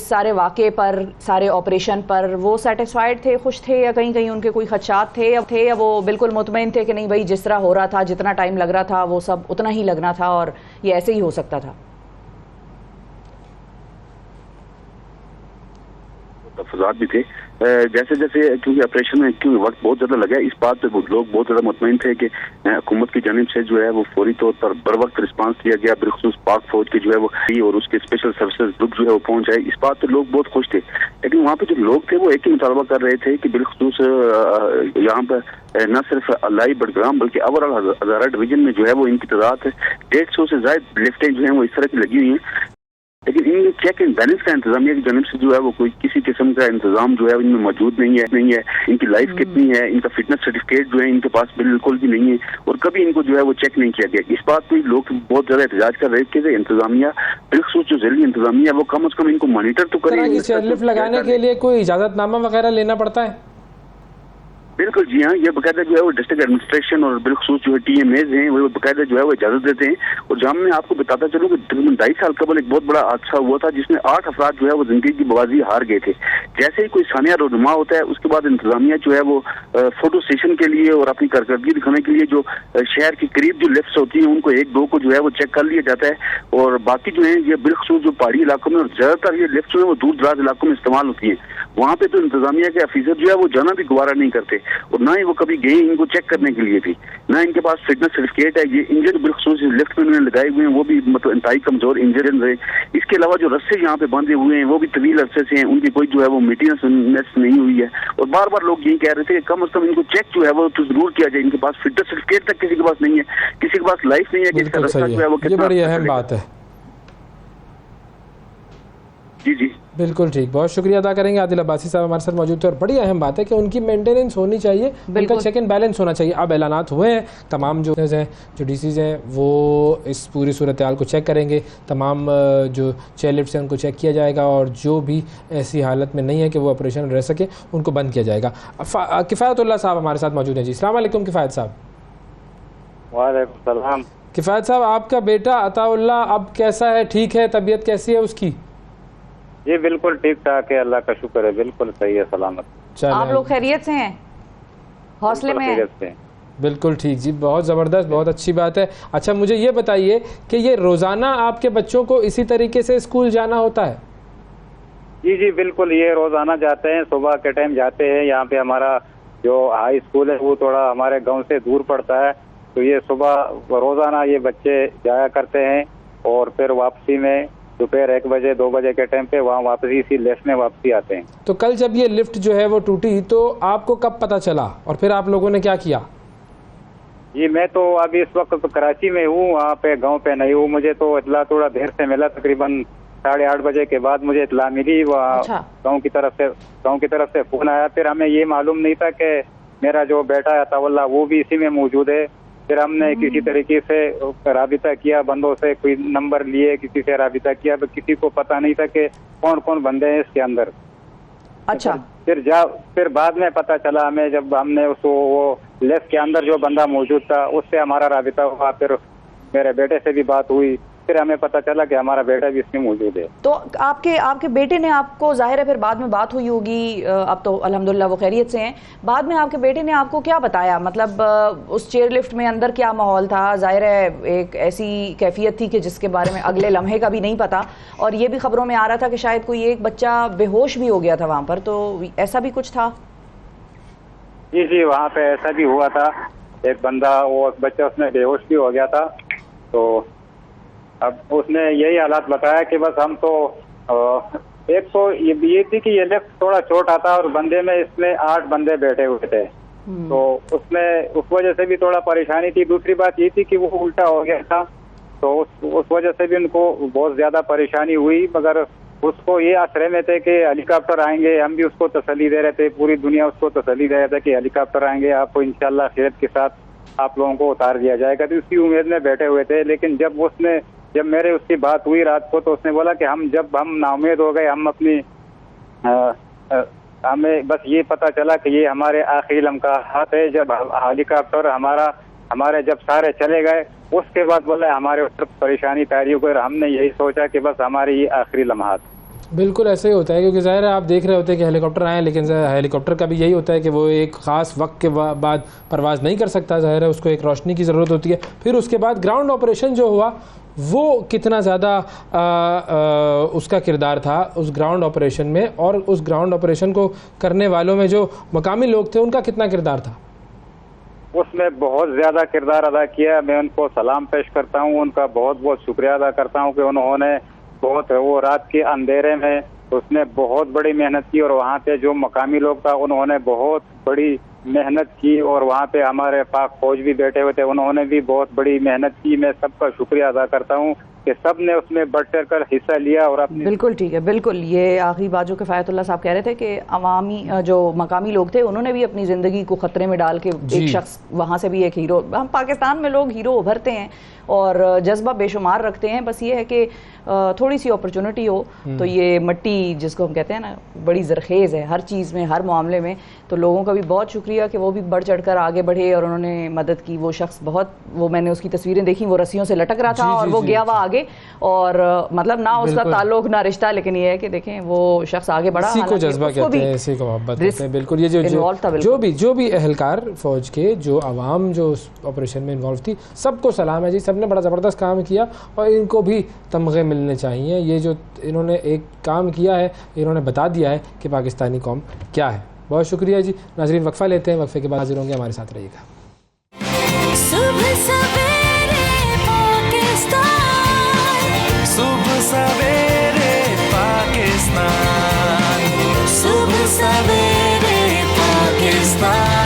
सारे वाक़े पर, सारे ऑपरेशन पर? वो सेटिस्फाइड थे, खुश थे, या कहीं कहीं उनके कोई खदशात थे या वो बिल्कुल मुतमईन थे कि नहीं भाई जिस तरह हो रहा था, जितना टाइम लग रहा था वो सब उतना ही लगना था और ये ऐसे ही हो सकता था?
तफज़ात भी थे जैसे जैसे क्योंकि ऑपरेशन में क्योंकि वक्त बहुत ज़्यादा लगा, इस बात पे लोग बहुत ज़्यादा मुतमईन थे कि हुकूमत की जानिब से जो है वो फौरी तौर पर बर वक्त रिस्पांस दिया गया, बिलखुसूस पाक फौज की जो है वो और उसके स्पेशल सर्विसेज ग्रुप जो है वो पहुंच आए। इस बात पे लोग बहुत खुश थे। लेकिन वहाँ पे जो लोग थे वो एक ही मुतालबा कर रहे थे कि बिलखुसूस यहाँ पर न सिर्फ लाई बडग्राम बल्कि ओवरऑल हज़ारा डिवीजन में जो है वो इनकी तादाद 150 से ज़ायद लिफ्टें जो है वो इस तरह की लगी हुई हैं। लेकिन इन चेक एंड बैलेंस का इंतजामिया की जानिब से जो है वो कोई किसी किस्म का इंतजाम जो है इनमें मौजूद नहीं है। इनकी लाइफ कितनी है, इनका फिटनेस सर्टिफिकेट जो है इनके पास बिल्कुल भी नहीं है और कभी इनको जो है वो चेक नहीं किया गया। इस बात पर लोग बहुत ज्यादा एहतजाज कर रहे थे कि इंतजामिया बिलखुसूस जो ज़िली इंतजामिया वो कम अज कम इनको मॉनिटर तो करे।
चेयरलिफ्ट लगाने के लिए कोई इजाजतनामा वगैरह लेना पड़ता है?
बिल्कुल जी हाँ, ये बाकायदा जो है वो डिस्ट्रिक्ट एडमिनिस्ट्रेशन और बिलखुसूस जो है TMAs हैं वो बाकायदा जो है वो इजाजत देते हैं। और जहाँ मैं आपको बताता चलूँ कि तकरीबन 2.5 साल कबल एक बहुत बड़ा हादसा हुआ था जिसमें 8 अफराद जो है वो जिंदगी की बाजी हार गए थे। जैसे ही कोई सानिया रोनुमा होता है उसके बाद इंतजामिया जो है वो फोटो सेशन के लिए और अपनी कारकर्दगी दिखाने के लिए जो शहर के करीब जो लिफ्ट होती हैं उनको 1-2 को जो है वो चेक कर लिया जाता है और बाकी जो है ये बिलखुसूस जो पहाड़ी इलाकों में और ज्यादातर ये लिफ्ट जो है वो दूर दराज इलाकों में इस्तेमाल होती है। वहाँ पे तो इंतजामिया के अफीसर जो है वो जाना भी गवारा नहीं करते और ना ही वो कभी गए इनको चेक करने के लिए भी, ना इनके पास फिटनेस सर्टिफिकेट है। ये इंजन बिलखुसूस लिफ्ट में उन्होंने लगाए हुए हैं वो भी मतलब इंतहाई कमजोर इंजन है। इसके अलावा जो रस्से यहाँ पे बांधे हुए हैं वो भी तवील अरसे से हैं, उनकी कोई जो है वो मेंटेनेंस नहीं हुई है। और बार बार लोग यही कह रहे थे कि कम अज कम इनको चेक जो है वो तो जरूर किया जाए। इनके पास फिटनेस सर्टिफिकेट तक किसी के पास नहीं है, किसी के पास लाइफ नहीं है कि इसका रास्ता जो है वो कितना
बड़ी अहम बात है।
जी
बिल्कुल ठीक, बहुत शुक्रिया अदा करेंगे। आदिल अब्बासी साहब हमारे साथ मौजूद थे और बड़ी अहम बात है कि उनकी मेंटेनेंस होनी चाहिए, उनका चेक एंड बैलेंस होना चाहिए। अब ऐलानात हुए हैं, तमाम जो DCs हैं वो इस पूरी सूरत हाल को चेक करेंगे, तमाम जो चेयरलिफ्ट्स हैं उनको चेक किया जाएगा और जो भी ऐसी हालत में नहीं है कि वो ऑपरेशन रह सके उनको बंद किया जाएगा। किफ़ायतुल्लाह साहब हमारे साथ मौजूद हैं। जी अस्सलाम वालेकुम किफ़ायत साहब।
वालेकुम सलाम।
किफ़ायत साहब, आपका बेटा अताउल्लाह अब कैसा है, ठीक है, तबीयत कैसी है उसकी?
जी बिल्कुल ठीक ठाक है, अल्लाह का शुक्र है, बिल्कुल सही है, सलामत।
आप लोग खैरियत से हैं, हौसले में हैं?
बिल्कुल ठीक जी, बहुत ज़बरदस्त, बहुत अच्छी बात है। अच्छा मुझे ये बताइए कि ये रोज़ाना आपके बच्चों को इसी तरीके से स्कूल जाना होता है?
जी बिल्कुल, ये रोजाना जाते हैं, सुबह के टाइम जाते हैं। यहाँ पे हमारा जो हाई स्कूल है वो थोड़ा हमारे गाँव से दूर पड़ता है, तो ये सुबह रोजाना ये बच्चे जाया करते हैं और फिर वापसी में दोपहर 1 बजे 2 बजे के टाइम पे वहाँ वापसी इसी लिफ्ट में वापसी आते हैं।
तो कल जब ये लिफ्ट जो है वो टूटी तो आपको कब पता चला और फिर आप लोगों ने क्या किया?
जी मैं तो अभी इस वक्त तो कराची में हूँ, वहाँ पे गांव पे नहीं हूँ। मुझे तो इतला थोड़ा देर से मिला, तकरीबन 8:30 बजे के बाद मुझे इत्तला मिली,
अच्छा।
गाँव की तरफ से फोन आया। फिर हमें ये मालूम नहीं था कि मेरा जो बेटा है अताउल्लाह वो भी इसी में मौजूद है। फिर हमने किसी तरीके से राबिता किया बंदों से, कोई नंबर लिए, किसी से राबिता किया, तो किसी को पता नहीं था कि कौन कौन बंदे हैं इसके अंदर।
अच्छा।
फिर बाद में पता चला हमें, जब हमने उसको वो लेफ्ट के अंदर जो बंदा मौजूद था उससे हमारा राबिता हुआ, फिर मेरे बेटे से भी बात हुई, फिर हमें पता चला कि हमारा बेटा भी इसमें मौजूद है।
तो आपके बेटे ने आपको, जाहिर है फिर बाद में बात हुई होगी, अब तो अल्हम्दुलिल्लाह वो खैरियत से हैं, बाद में आपके बेटे ने आपको क्या बताया? मतलब उस चेयर लिफ्ट में अंदर क्या माहौल था? जाहिर है एक ऐसी कैफियत थी कि जिसके बारे में अगले लम्हे का भी नहीं पता, और ये भी खबरों में आ रहा था कि शायद कोई एक बच्चा बेहोश भी हो गया था वहाँ पर, तो ऐसा भी कुछ था?
जी, वहाँ पे ऐसा भी हुआ था। एक बंदा, वो बच्चा उसमें बेहोश भी हो गया था। तो अब उसने यही हालात बताया कि बस हम तो एक तो ये थी कि ये लिफ्ट थोड़ा छोटा था और बंदे में इसमें 8 बंदे बैठे हुए थे, तो उसमें उस वजह से भी थोड़ा परेशानी थी। दूसरी बात ये थी कि वो उल्टा हो गया था, तो उस वजह से भी उनको बहुत ज्यादा परेशानी हुई। मगर उसको ये आश्रय में थे कि हेलीकॉप्टर आएंगे, हम भी उसको तसल्ली दे रहे थे, पूरी दुनिया उसको तसल्ली दे रहा था कि हेलीकॉप्टर आएंगे, आपको इंशाल्लाह खैरियत के साथ आप लोगों को उतार दिया जाएगा। तो उसकी उम्मीद में बैठे हुए थे। लेकिन जब मेरे उसकी बात हुई रात को, तो उसने बोला कि हम नाउम्मीद हो गए, हम अपनी हमें बस ये पता चला कि ये हमारे आखिरी लम्हात है। जब हेलीकॉप्टर हमारे जब सारे चले गए, उसके बाद बोला हमारे ऊपर परेशानी तारी हो गई, और हमने यही सोचा कि बस हमारे ये आखिरी लम्हात।
बिल्कुल ऐसे ही होता है, क्योंकि ज़ाहिर है आप देख रहे होते हैं कि हेलीकॉप्टर आए, लेकिन हेलीकॉप्टर का भी यही होता है कि वो एक ख़ास वक्त के बाद परवाज़ नहीं कर सकता। ज़ाहिर है उसको एक रोशनी की ज़रूरत होती है। फिर उसके बाद ग्राउंड ऑपरेशन जो हुआ वो कितना ज़्यादा उसका किरदार था उस ग्राउंड ऑपरेशन में, और उस ग्राउंड ऑपरेशन को करने वालों में जो मकामी लोग थे उनका कितना किरदार था?
उसमें बहुत ज़्यादा किरदार अदा किया। मैं उनको सलाम पेश करता हूँ, उनका बहुत बहुत शुक्रिया अदा करता हूँ कि उन्होंने वो रात के अंधेरे में उसने बहुत बड़ी मेहनत की, और वहाँ पे जो मकामी लोग था उन्होंने बहुत बड़ी मेहनत की, और वहाँ पे हमारे पाक फौज भी बैठे हुए थे, उन्होंने भी बहुत बड़ी मेहनत की। मैं सबका शुक्रिया अदा करता हूँ कि सब ने उसमें बढ़ चढ़ कर हिस्सा लिया। और अपनी
बिल्कुल ठीक है, बिल्कुल ये आखिरी बात जो किफ़ायतुल्लाह साहब कह रहे थे कि अवामी जो मकामी लोग थे उन्होंने भी अपनी ज़िंदगी को ख़तरे में डाल के एक शख्स वहाँ से भी एक हीरो, हम पाकिस्तान में लोग हीरो उभरते हैं और जज्बा बेशुमार रखते हैं, बस ये है कि थोड़ी सी अपॉर्चुनिटी हो तो ये मट्टी जिसको हम कहते हैं ना बड़ी ज़रखेज़ है हर चीज़ में, हर मामले में। तो लोगों का भी बहुत शुक्रिया कि वो भी बढ़ चढ़ कर आगे बढ़े और उन्होंने मदद की। वो शख्स बहुत, वो मैंने उसकी तस्वीरें देखी, वो रस्सियों से लटक रहा था और वो गया हुआ आगे, और मतलब ना उसका ताल्लुक ना रिश्ता, लेकिन ये है कि देखें वो शख्स आगे बढ़ा।
इसी को जज्बा कहते हैं, इसी को मोहब्बत कहते हैं। बिल्कुल, ये जो भी अहलकार फौज के, जो आवाम जो ऑपरेशन में इन्वॉल्व थी, सबको सलाम है जी, सबने बड़ा ज़बरदस्त काम किया और इनको भी तमगे मिलने चाहिए। ये जो इन्होंने एक काम किया है, इन्होंने बता दिया है कि पाकिस्तानी कौम क्या है। बहुत शुक्रिया जी। नाज़रीन वक्फा लेते हैं, वक्फे के बाद हाजिर होंगे, हमारे साथ रहिएगा।
सुबह सवेरे पाकिस्तान, सुबह सवेरे पाकिस्तान, सुबह सवेरे पाकिस्तान।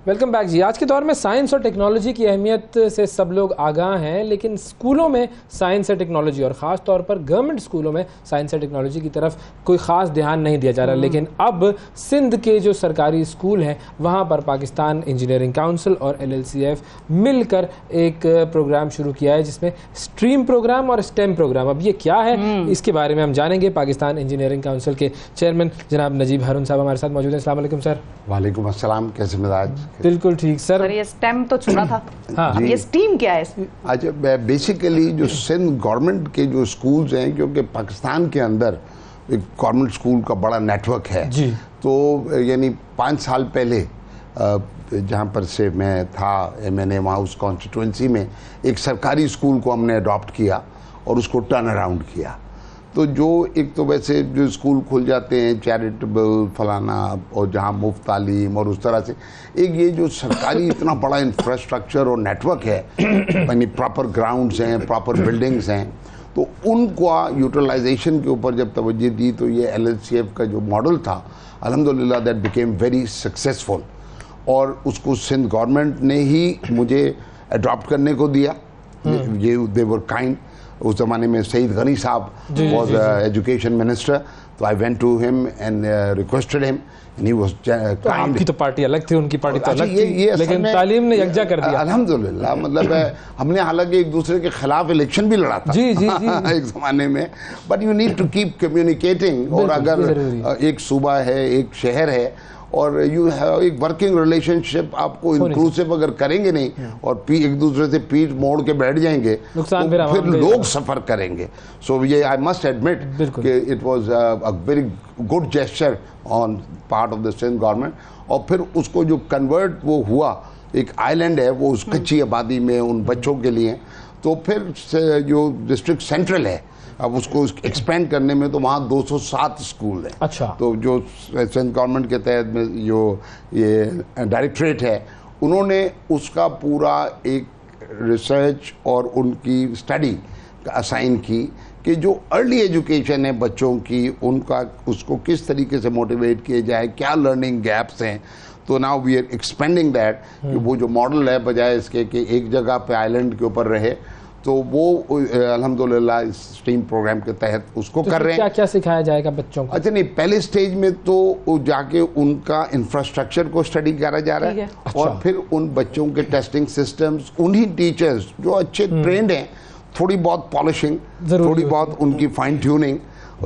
वेलकम बैक जी। आज के दौर में साइंस और टेक्नोलॉजी की अहमियत से सब लोग आगाह हैं, लेकिन स्कूलों में साइंस और टेक्नोलॉजी और ख़ास तौर पर गवर्नमेंट स्कूलों में साइंस और टेक्नोलॉजी की तरफ कोई ख़ास ध्यान नहीं दिया जा रहा। लेकिन अब सिंध के जो सरकारी स्कूल हैं वहाँ पर पाकिस्तान इंजीनियरिंग काउंसिल और LLCF मिलकर एक प्रोग्राम शुरू किया है जिसमें स्ट्रीम प्रोग्राम और स्टेम प्रोग्राम। अब ये क्या है इसके बारे में हम जानेंगे। पाकिस्तान इंजीनियरिंग काउंसिल के चेयरमैन जनाब नजीब हारून साहब हमारे साथ मौजूद हैं। अस्सलाम वालेकुम सर।
वालेकुम अस्सलाम, कैसे मिजाज?
बिल्कुल ठीक सर।
ये स्टेम तो सुना था, हाँ ये स्टीम क्या है?
अच्छा, बेसिकली जो सिंध गवर्नमेंट के जो स्कूल्स हैं, क्योंकि पाकिस्तान के अंदर एक गवर्नमेंट स्कूल का बड़ा नेटवर्क है जी, तो यानी 5 साल पहले जहाँ पर से मैं था MNA हाउस कॉन्स्टिट्यूंसी में, एक सरकारी स्कूल को हमने अडॉप्ट किया और उसको टर्न अराउंड किया। तो जो एक तो वैसे जो स्कूल खुल जाते हैं चैरिटेबल फलाना और जहाँ मुफ्त तालीम और उस तरह से, एक ये जो सरकारी इतना बड़ा इंफ्रास्ट्रक्चर और नेटवर्क है, यानी प्रॉपर ग्राउंड्स हैं, प्रॉपर बिल्डिंग्स हैं, तो उनको यूटिलाइजेशन के ऊपर जब तवज्जो दी तो ये LLCF का जो मॉडल था अल्हम्दुलिल्लाह दैट बिकेम वेरी सक्सेसफुल। और उसको सिंध गवर्नमेंट ने ही मुझे अडॉप्ट करने को दिया। ये दे वर काइंड। उस जमाने में सईद गनी साहब वाज एजुकेशन मिनिस्टर, तो I went to him and requested him and he was kind.
आपकी तो पार्टी अलग थी, उनकी पार्टी तो अलग थी, लेकिन तालीम ने यकजा कर दिया
अल्हम्दुलिल्लाह। मतलब हमने हालांकि एक दूसरे के खिलाफ इलेक्शन भी लड़ा था
जी जी जी
एक जमाने में, but you need to keep communicating. और अगर एक सूबा है, एक शहर है, और यू हैव एक वर्किंग रिलेशनशिप, आपको इंक्लूसिव अगर करेंगे नहीं और एक दूसरे से पीठ मोड़ के बैठ जाएंगे तो फिर लोग सफर करेंगे। सो ये आई मस्ट एडमिट कि it was a very good gesture on part of the Sindh government. और फिर उसको जो कन्वर्ट वो हुआ, एक आइलैंड है वो, उस कच्ची आबादी में उन बच्चों के लिए, तो फिर जो डिस्ट्रिक्ट सेंट्रल है अब उसको एक्सपेंड करने में, तो वहाँ 207 स्कूल है।
अच्छा।
तो जो सेंट्रल गवर्नमेंट के तहत में जो ये डायरेक्टरेट है, उन्होंने उसका पूरा एक रिसर्च और उनकी स्टडी असाइन की कि जो अर्ली एजुकेशन है बच्चों की, उनका उसको किस तरीके से मोटिवेट किया जाए, क्या लर्निंग गैप्स हैं। तो now we are expanding that, कि वो जो मॉडल है बजाय इसके कि एक जगह पे आइलैंड के ऊपर रहे, तो वो अल्हम्दुलिल्लाह इस स्ट्रीम प्रोग्राम के तहत उसको कर रहे हैं।
क्या क्या सिखाया जाएगा बच्चों को?
अच्छा नहीं, पहले स्टेज में तो जाके उनका इंफ्रास्ट्रक्चर को स्टडी करा जा रहा है।
अच्छा।
और फिर उन बच्चों के टेस्टिंग सिस्टम्स, उन्हीं टीचर्स जो अच्छे ट्रेंड हैं, थोड़ी बहुत पॉलिशिंग, थोड़ी बहुत उनकी फाइन ट्यूनिंग,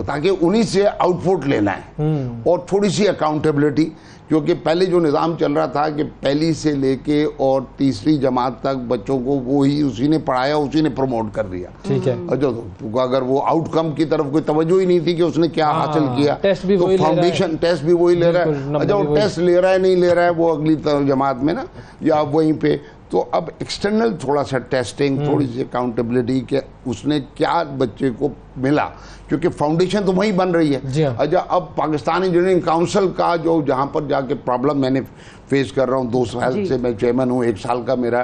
ताकि उन्हीं से आउटपुट लेना है। और थोड़ी सी अकाउंटेबिलिटी, क्योंकि पहले जो निज़ाम चल रहा था कि पहली से लेके और तीसरी जमात तक बच्चों को वो ही उसी ने पढ़ाया, उसी ने प्रमोट कर दिया।
ठीक है।
तो अगर वो आउटकम की तरफ कोई तवज्जो ही नहीं थी कि उसने क्या हासिल किया,
टेस्ट भी
तो फाउंडेशन टेस्ट भी वही ले रहा है। अच्छा, वो टेस्ट ले रहा है नहीं ले रहा है वो अगली जमात में ना, या वहीं पे। तो अब एक्सटर्नल थोड़ा सा टेस्टिंग, थोड़ी सी अकाउंटेबिलिटी के उसने क्या बच्चे को मिला, क्योंकि फाउंडेशन तो वहीं बन रही है। अच्छा, अब पाकिस्तान इंजीनियरिंग काउंसिल का जो जहाँ पर जाके प्रॉब्लम मैंने फेस कर रहा हूँ, 2 साल से मैं चेयरमैन हूँ, 1 साल का मेरा,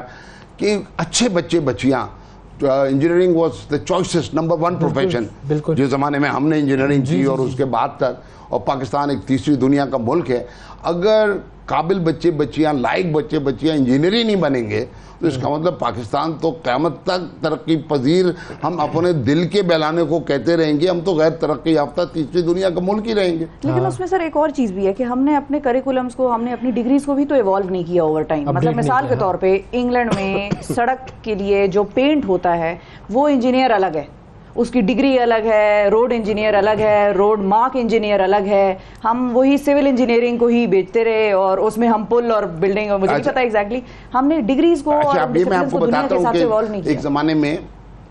कि अच्छे बच्चे बच्चियाँ, engineering was the choices number 1 profession जिस ज़माने में हमने इंजीनियरिंग की और उसके बाद तक। और पाकिस्तान एक तीसरी दुनिया का मुल्क है, अगर काबिल बच्चे बच्चियाँ, लायक बच्चे बच्चियाँ इंजीनियरिंग नहीं बनेंगे तो इसका मतलब पाकिस्तान तो क़यामत तक तरक्की पजीर, हम अपने दिल के बहलाने को कहते रहेंगे, हम तो गैर तरक्की याफ्ता तीसरी दुनिया का मुल्क ही रहेंगे।
लेकिन उसमें सर एक और चीज़ भी है कि हमने अपने करिकुलम्स को, हमने अपनी डिग्रीज को भी तो इवॉल्व नहीं किया ओवर टाइम। मतलब मिसाल के तौर पे इंग्लैंड में सड़क के लिए जो पेंट होता है वो इंजीनियर अलग है, उसकी डिग्री अलग है, रोड इंजीनियर अलग है, रोड मार्क इंजीनियर अलग है। हम वही सिविल इंजीनियरिंग को ही बेचते रहे और उसमें हम पुल और बिल्डिंग, मुझे नहीं पता एग्जैक्टली, हमने डिग्रीज को और
डिसिप्लिन को दुनिया के साथ इवॉल्व नहीं किया।
एक
जमाने में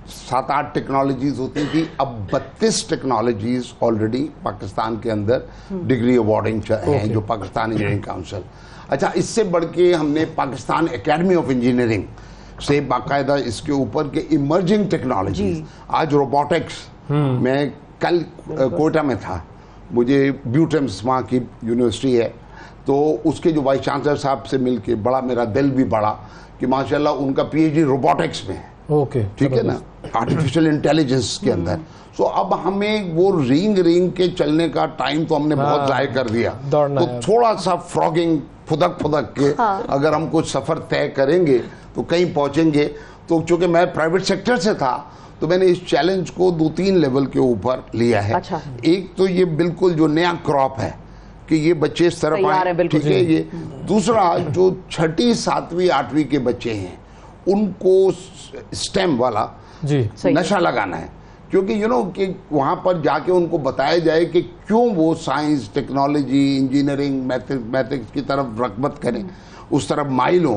7-8 टेक्नोलॉजीज होती थी, अब 32 टेक्नोलॉजीज ऑलरेडी पाकिस्तान के अंदर डिग्री अवार्डिंग हैं, जो पाकिस्तान इंजीनियरिंग काउंसिल। अच्छा, इससे बढ़ के हमने पाकिस्तान एकेडमी ऑफ इंजीनियरिंग से बाकायदा इसके ऊपर के इमर्जिंग टेक्नोलॉजी, आज रोबोटिक्स, मैं कल कोयटा में था, मुझे ब्यूटेम्स वहाँ की यूनिवर्सिटी है, तो उसके जो वाइस चांसलर साहब से मिलके बड़ा मेरा दिल भी बढ़ा कि माशाल्लाह उनका पीएचडी रोबोटिक्स में है।
ओके,
ठीक है ना, आर्टिफिशियल इंटेलिजेंस के अंदर। सो अब हमें वो रिंग के चलने का टाइम तो हमने बहुत ज़ाया कर दिया, तो थोड़ा सा फ्रॉगिंग, फुदक के अगर हम कुछ सफ़र तय करेंगे तो कहीं पहुंचेंगे। तो चूंकि मैं प्राइवेट सेक्टर से था, तो मैंने इस चैलेंज को 2-3 लेवल के ऊपर लिया है।
अच्छा।
एक तो ये बिल्कुल जो नया क्रॉप है कि ये बच्चे इस तरफ आए, ठीक है। ये दूसरा, जो 6ठी, 7वीं, 8वीं के बच्चे हैं, उनको स्टेम वाला नशा लगाना है, क्योंकि कि वहाँ पर जाके उनको बताया जाए कि क्यों वो साइंस, टेक्नोलॉजी, इंजीनियरिंग, मैथमेटिक्स की तरफ रग़बत करें, उस तरफ माइल हो,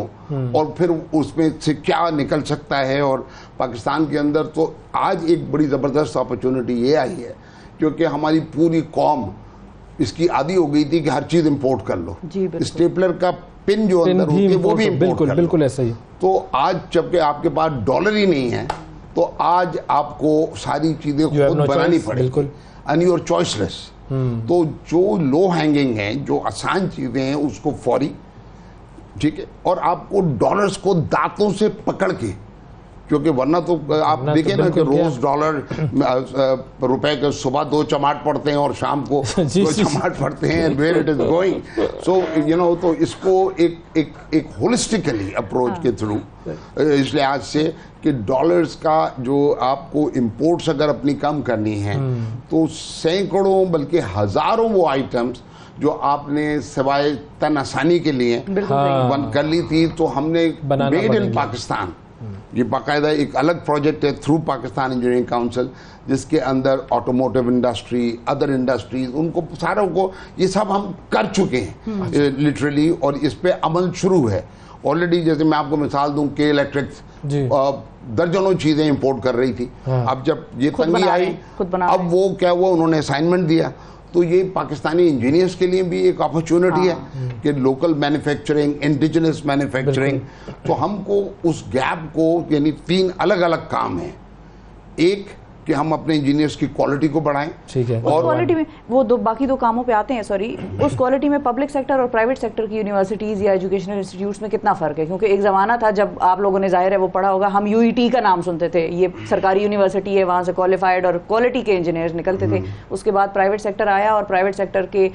और फिर उसमें से क्या निकल सकता है। और पाकिस्तान के अंदर तो आज एक बड़ी ज़बरदस्त अपॉर्चुनिटी ये आई है, क्योंकि हमारी पूरी कौम इसकी आदी हो गई थी कि हर चीज़ इंपोर्ट कर लो। स्टेपलर का पिन जो अंदर होती है वो भी इंपोर्ट कर लो।
बिल्कुल ऐसा ही।
तो आज जबकि आपके पास डॉलर ही नहीं है, तो आज आपको सारी चीज़ें खुद बनानी पड़ेगी, एंड यूर चॉइसलेस। तो जो लो हैंगिंग है, जो आसान चीज़ें हैं, उसको फौरी, ठीक है, और आपको डॉलर्स को दांतों से पकड़ के क्योंकि वरना तो आप देखें ना कि रोज डॉलर रुपए के सुबह 2 चमाट पड़ते हैं और शाम को 2 चमाट पड़ते हैं, वेयर इट इज गोइंग। सो तो इसको एक होलिस्टिकली अप्रोच के थ्रू इस लिहाज से कि डॉलर्स का जो आपको इंपोर्ट्स अगर अपनी कम करनी है तो सैकड़ों बल्कि हजारों वो आइटम्स जो आपने सिवाय तन आसानी के लिए बंद कर ली थी, तो हमने मेड इन पाकिस्तान, ये बाकायदा एक अलग प्रोजेक्ट है थ्रू पाकिस्तान इंजीनियरिंग काउंसिल, जिसके अंदर ऑटोमोटिव इंडस्ट्री, अदर इंडस्ट्रीज, उनको सारों को ये सब हम कर चुके हैं लिटरली, और इस पे अमल शुरू है ऑलरेडी। जैसे मैं आपको मिसाल दूं कि इलेक्ट्रिक्स दर्जनों चीजें इंपोर्ट कर रही थी, अब जब ये तंगी आई अब वो क्या हुआ, उन्होंने असाइनमेंट दिया, तो ये पाकिस्तानी इंजीनियर्स के लिए भी एक अपॉर्चुनिटी है कि लोकल मैन्युफैक्चरिंग, इंडिजिनस मैन्युफैक्चरिंग। तो हमको उस गैप को, यानी 3 अलग अलग काम हैं, एक कि हम अपने इंजीनियर्स की क्वालिटी को बढ़ाएं,
ठीक है,
और क्वालिटी में वो बाकी दो कामों पे आते हैं, सॉरी, उस क्वालिटी में पब्लिक सेक्टर और प्राइवेट सेक्टर की यूनिवर्सिटीज या एजुकेशनल इंस्टीट्यूट्स में कितना फर्क है? क्योंकि एक जमाना था जब आप लोगों ने जाहिर है वो पढ़ा होगा, हम यूईटी का नाम सुनते थे, ये सरकारी यूनिवर्सिटी है, वहाँ से क्वालिफाइड और क्वालिटी के इंजीनियर्स निकलते थे। उसके बाद प्राइवेट सेक्टर आया और प्राइवेट सेक्टर के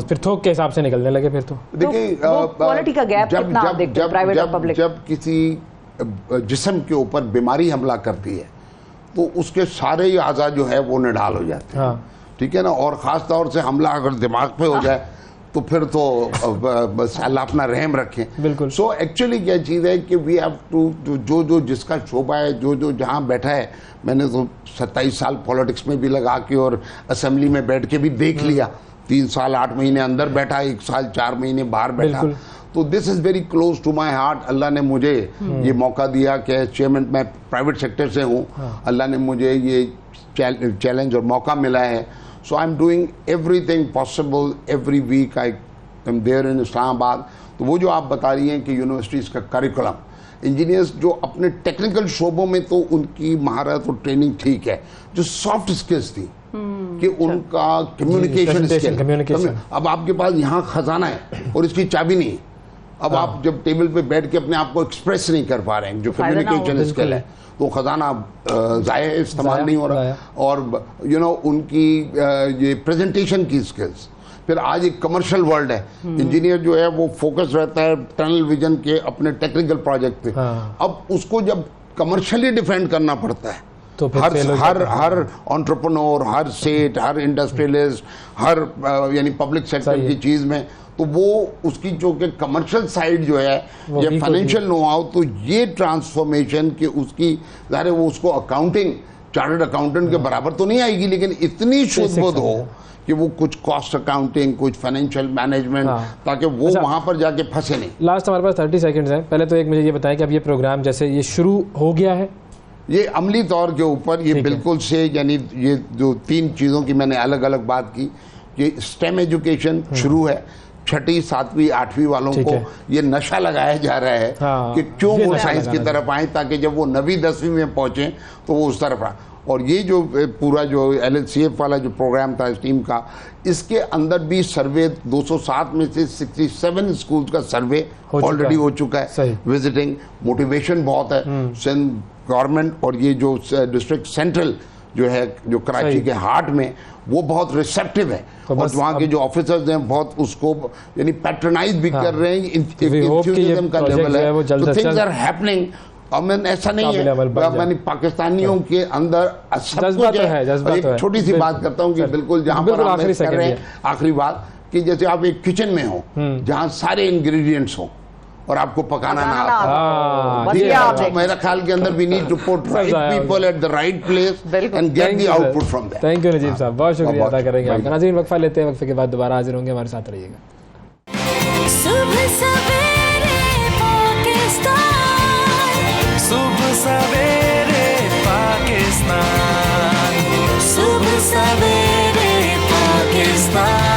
फिर थोक के हिसाब से निकलने लगे। फिर तो
देखिए
क्वालिटी का गैप कितना आप देखते हैं प्राइवेट और पब्लिक?
जब किसी जिस्म के ऊपर बीमारी हमला करती है तो उसके सारे ही आज़ा जो है वो निढाल हो जाते हैं, ठीक है ना, और ख़ास तौर से हमला अगर दिमाग पे हो जाए तो फिर तो बस अल्लाह अपना रहम रखें।
बिल्कुल।
सो एक्चुअली क्या चीज़ है कि वी हैव टू जो जिसका शोभा है, जो जहाँ बैठा है, मैंने तो 27 साल पॉलिटिक्स में भी लगा के और असेंबली में बैठ के भी देख लिया, 3 साल 8 महीने अंदर बैठा, 1 साल 4 महीने बाहर बैठा, तो this is very close to my heart. Allah ने मुझे ये मौका दिया कि चेयरमैन, मैं प्राइवेट सेक्टर से हूँ, अल्लाह ने मुझे ये चैलेंज और मौका मिला है। So I am doing everything possible, every week I am there in Islamabad. तो वो जो आप बता रही हैं कि यूनिवर्सिटीज़ का करिकुलम, इंजीनियर्स जो अपने टेक्निकल शोबों में तो उनकी महारत और ट्रेनिंग ठीक है, जो सॉफ्ट स्किल्स थी कि उनका कम्युनिकेशन स्किल, अब आपके पास यहाँ खजाना है और इसकी चाबी नहीं, अब आप जब टेबल पे बैठ के अपने आप को एक्सप्रेस नहीं कर पा रहे हैं, जो कम्युनिकेशन स्किल है, तो खजाना ज़ाया इस्तेमाल नहीं हो रहा, और उनकी ये प्रेजेंटेशन की स्किल्स। फिर आज एक कमर्शियल वर्ल्ड है, इंजीनियर जो है वो फोकस रहता है टनल विजन के अपने टेक्निकल प्रोजेक्ट पे, अब उसको जब कमर्शियली डिफेंड करना पड़ता है तो हर एंटरप्रेन्योर, हर सेट, हर इंडस्ट्रियलिस्ट, हर यानी पब्लिक सेक्टर की चीज़ में, तो वो उसकी जो कि कमर्शियल साइड जो है या फाइनेंशियल नो हाउ, तो ये ट्रांसफॉर्मेशन कि उसकी ज़ाहिर है वो उसको अकाउंटिंग, चार्टर्ड अकाउंटेंट के बराबर तो नहीं आएगी, लेकिन इतनी शुद्ध हो कि वो कुछ कॉस्ट अकाउंटिंग, कुछ फाइनेंशियल मैनेजमेंट, ताकि वो वहाँ पर जाके फंसे नहीं।
लास्ट हमारे पास 30 सेकंड्स हैं, पहले तो एक मुझे ये बताएं कि अब ये प्रोग्राम जैसे ये शुरू हो गया है,
ये अमली तौर के ऊपर ये बिल्कुल से, यानी ये जो 3 चीज़ों की मैंने अलग अलग बात की, ये स्टेम एजुकेशन शुरू है, 6ठी 7वीं 8वीं वालों को ये नशा लगाया जा रहा है कि क्यों वो साइंस की तरफ आए, ताकि जब वो 9वीं 10वीं में पहुंचे तो वो उस तरफ आए। और ये जो पूरा जो LHCF वाला जो प्रोग्राम था इस टीम का, इसके अंदर भी सर्वे 207 में से 67 स्कूल्स का सर्वे ऑलरेडी हो चुका है, विजिटिंग, मोटिवेशन बहुत है। सिंध गवर्नमेंट और ये जो डिस्ट्रिक्ट सेंट्रल जो है, जो कराची के हार्ट में, वो बहुत रिसेप्टिव है, और वहाँ के जो ऑफिसर्स हैं बहुत उसको यानी पैट्रनाइज भी कर रहे हैं, इंथुसियाज्म का लेवल है, तो थिंग्स आर हैपनिंग। और मैं ऐसा नहीं है, मैंने पाकिस्तानियों के अंदर
जज्बा तो है,
एक छोटी सी बात करता हूँ कि बिल्कुल जहाँ पर हम कर रहे हैं, आखिरी बात कि जैसे आप एक किचन में हो जहाँ सारे इंग्रेडिएंट्स हो और आपको पकाना ना आता, मेरा ख्याल के अंदर we need to put right people at the right place and get the output from there.
Thank you Najeeb sahab, बहुत शुक्रिया अदा करेंगे आपका। नाज़रीन वक्फा लेते हैं, वक्फे के बाद दोबारा हाजिर होंगे, हमारे साथ रहिएगा।
सुबह सवेरे पाकिस्तान, सुबह सवेरे पाकिस्तान, सुबह सवेरे पाकिस्तान।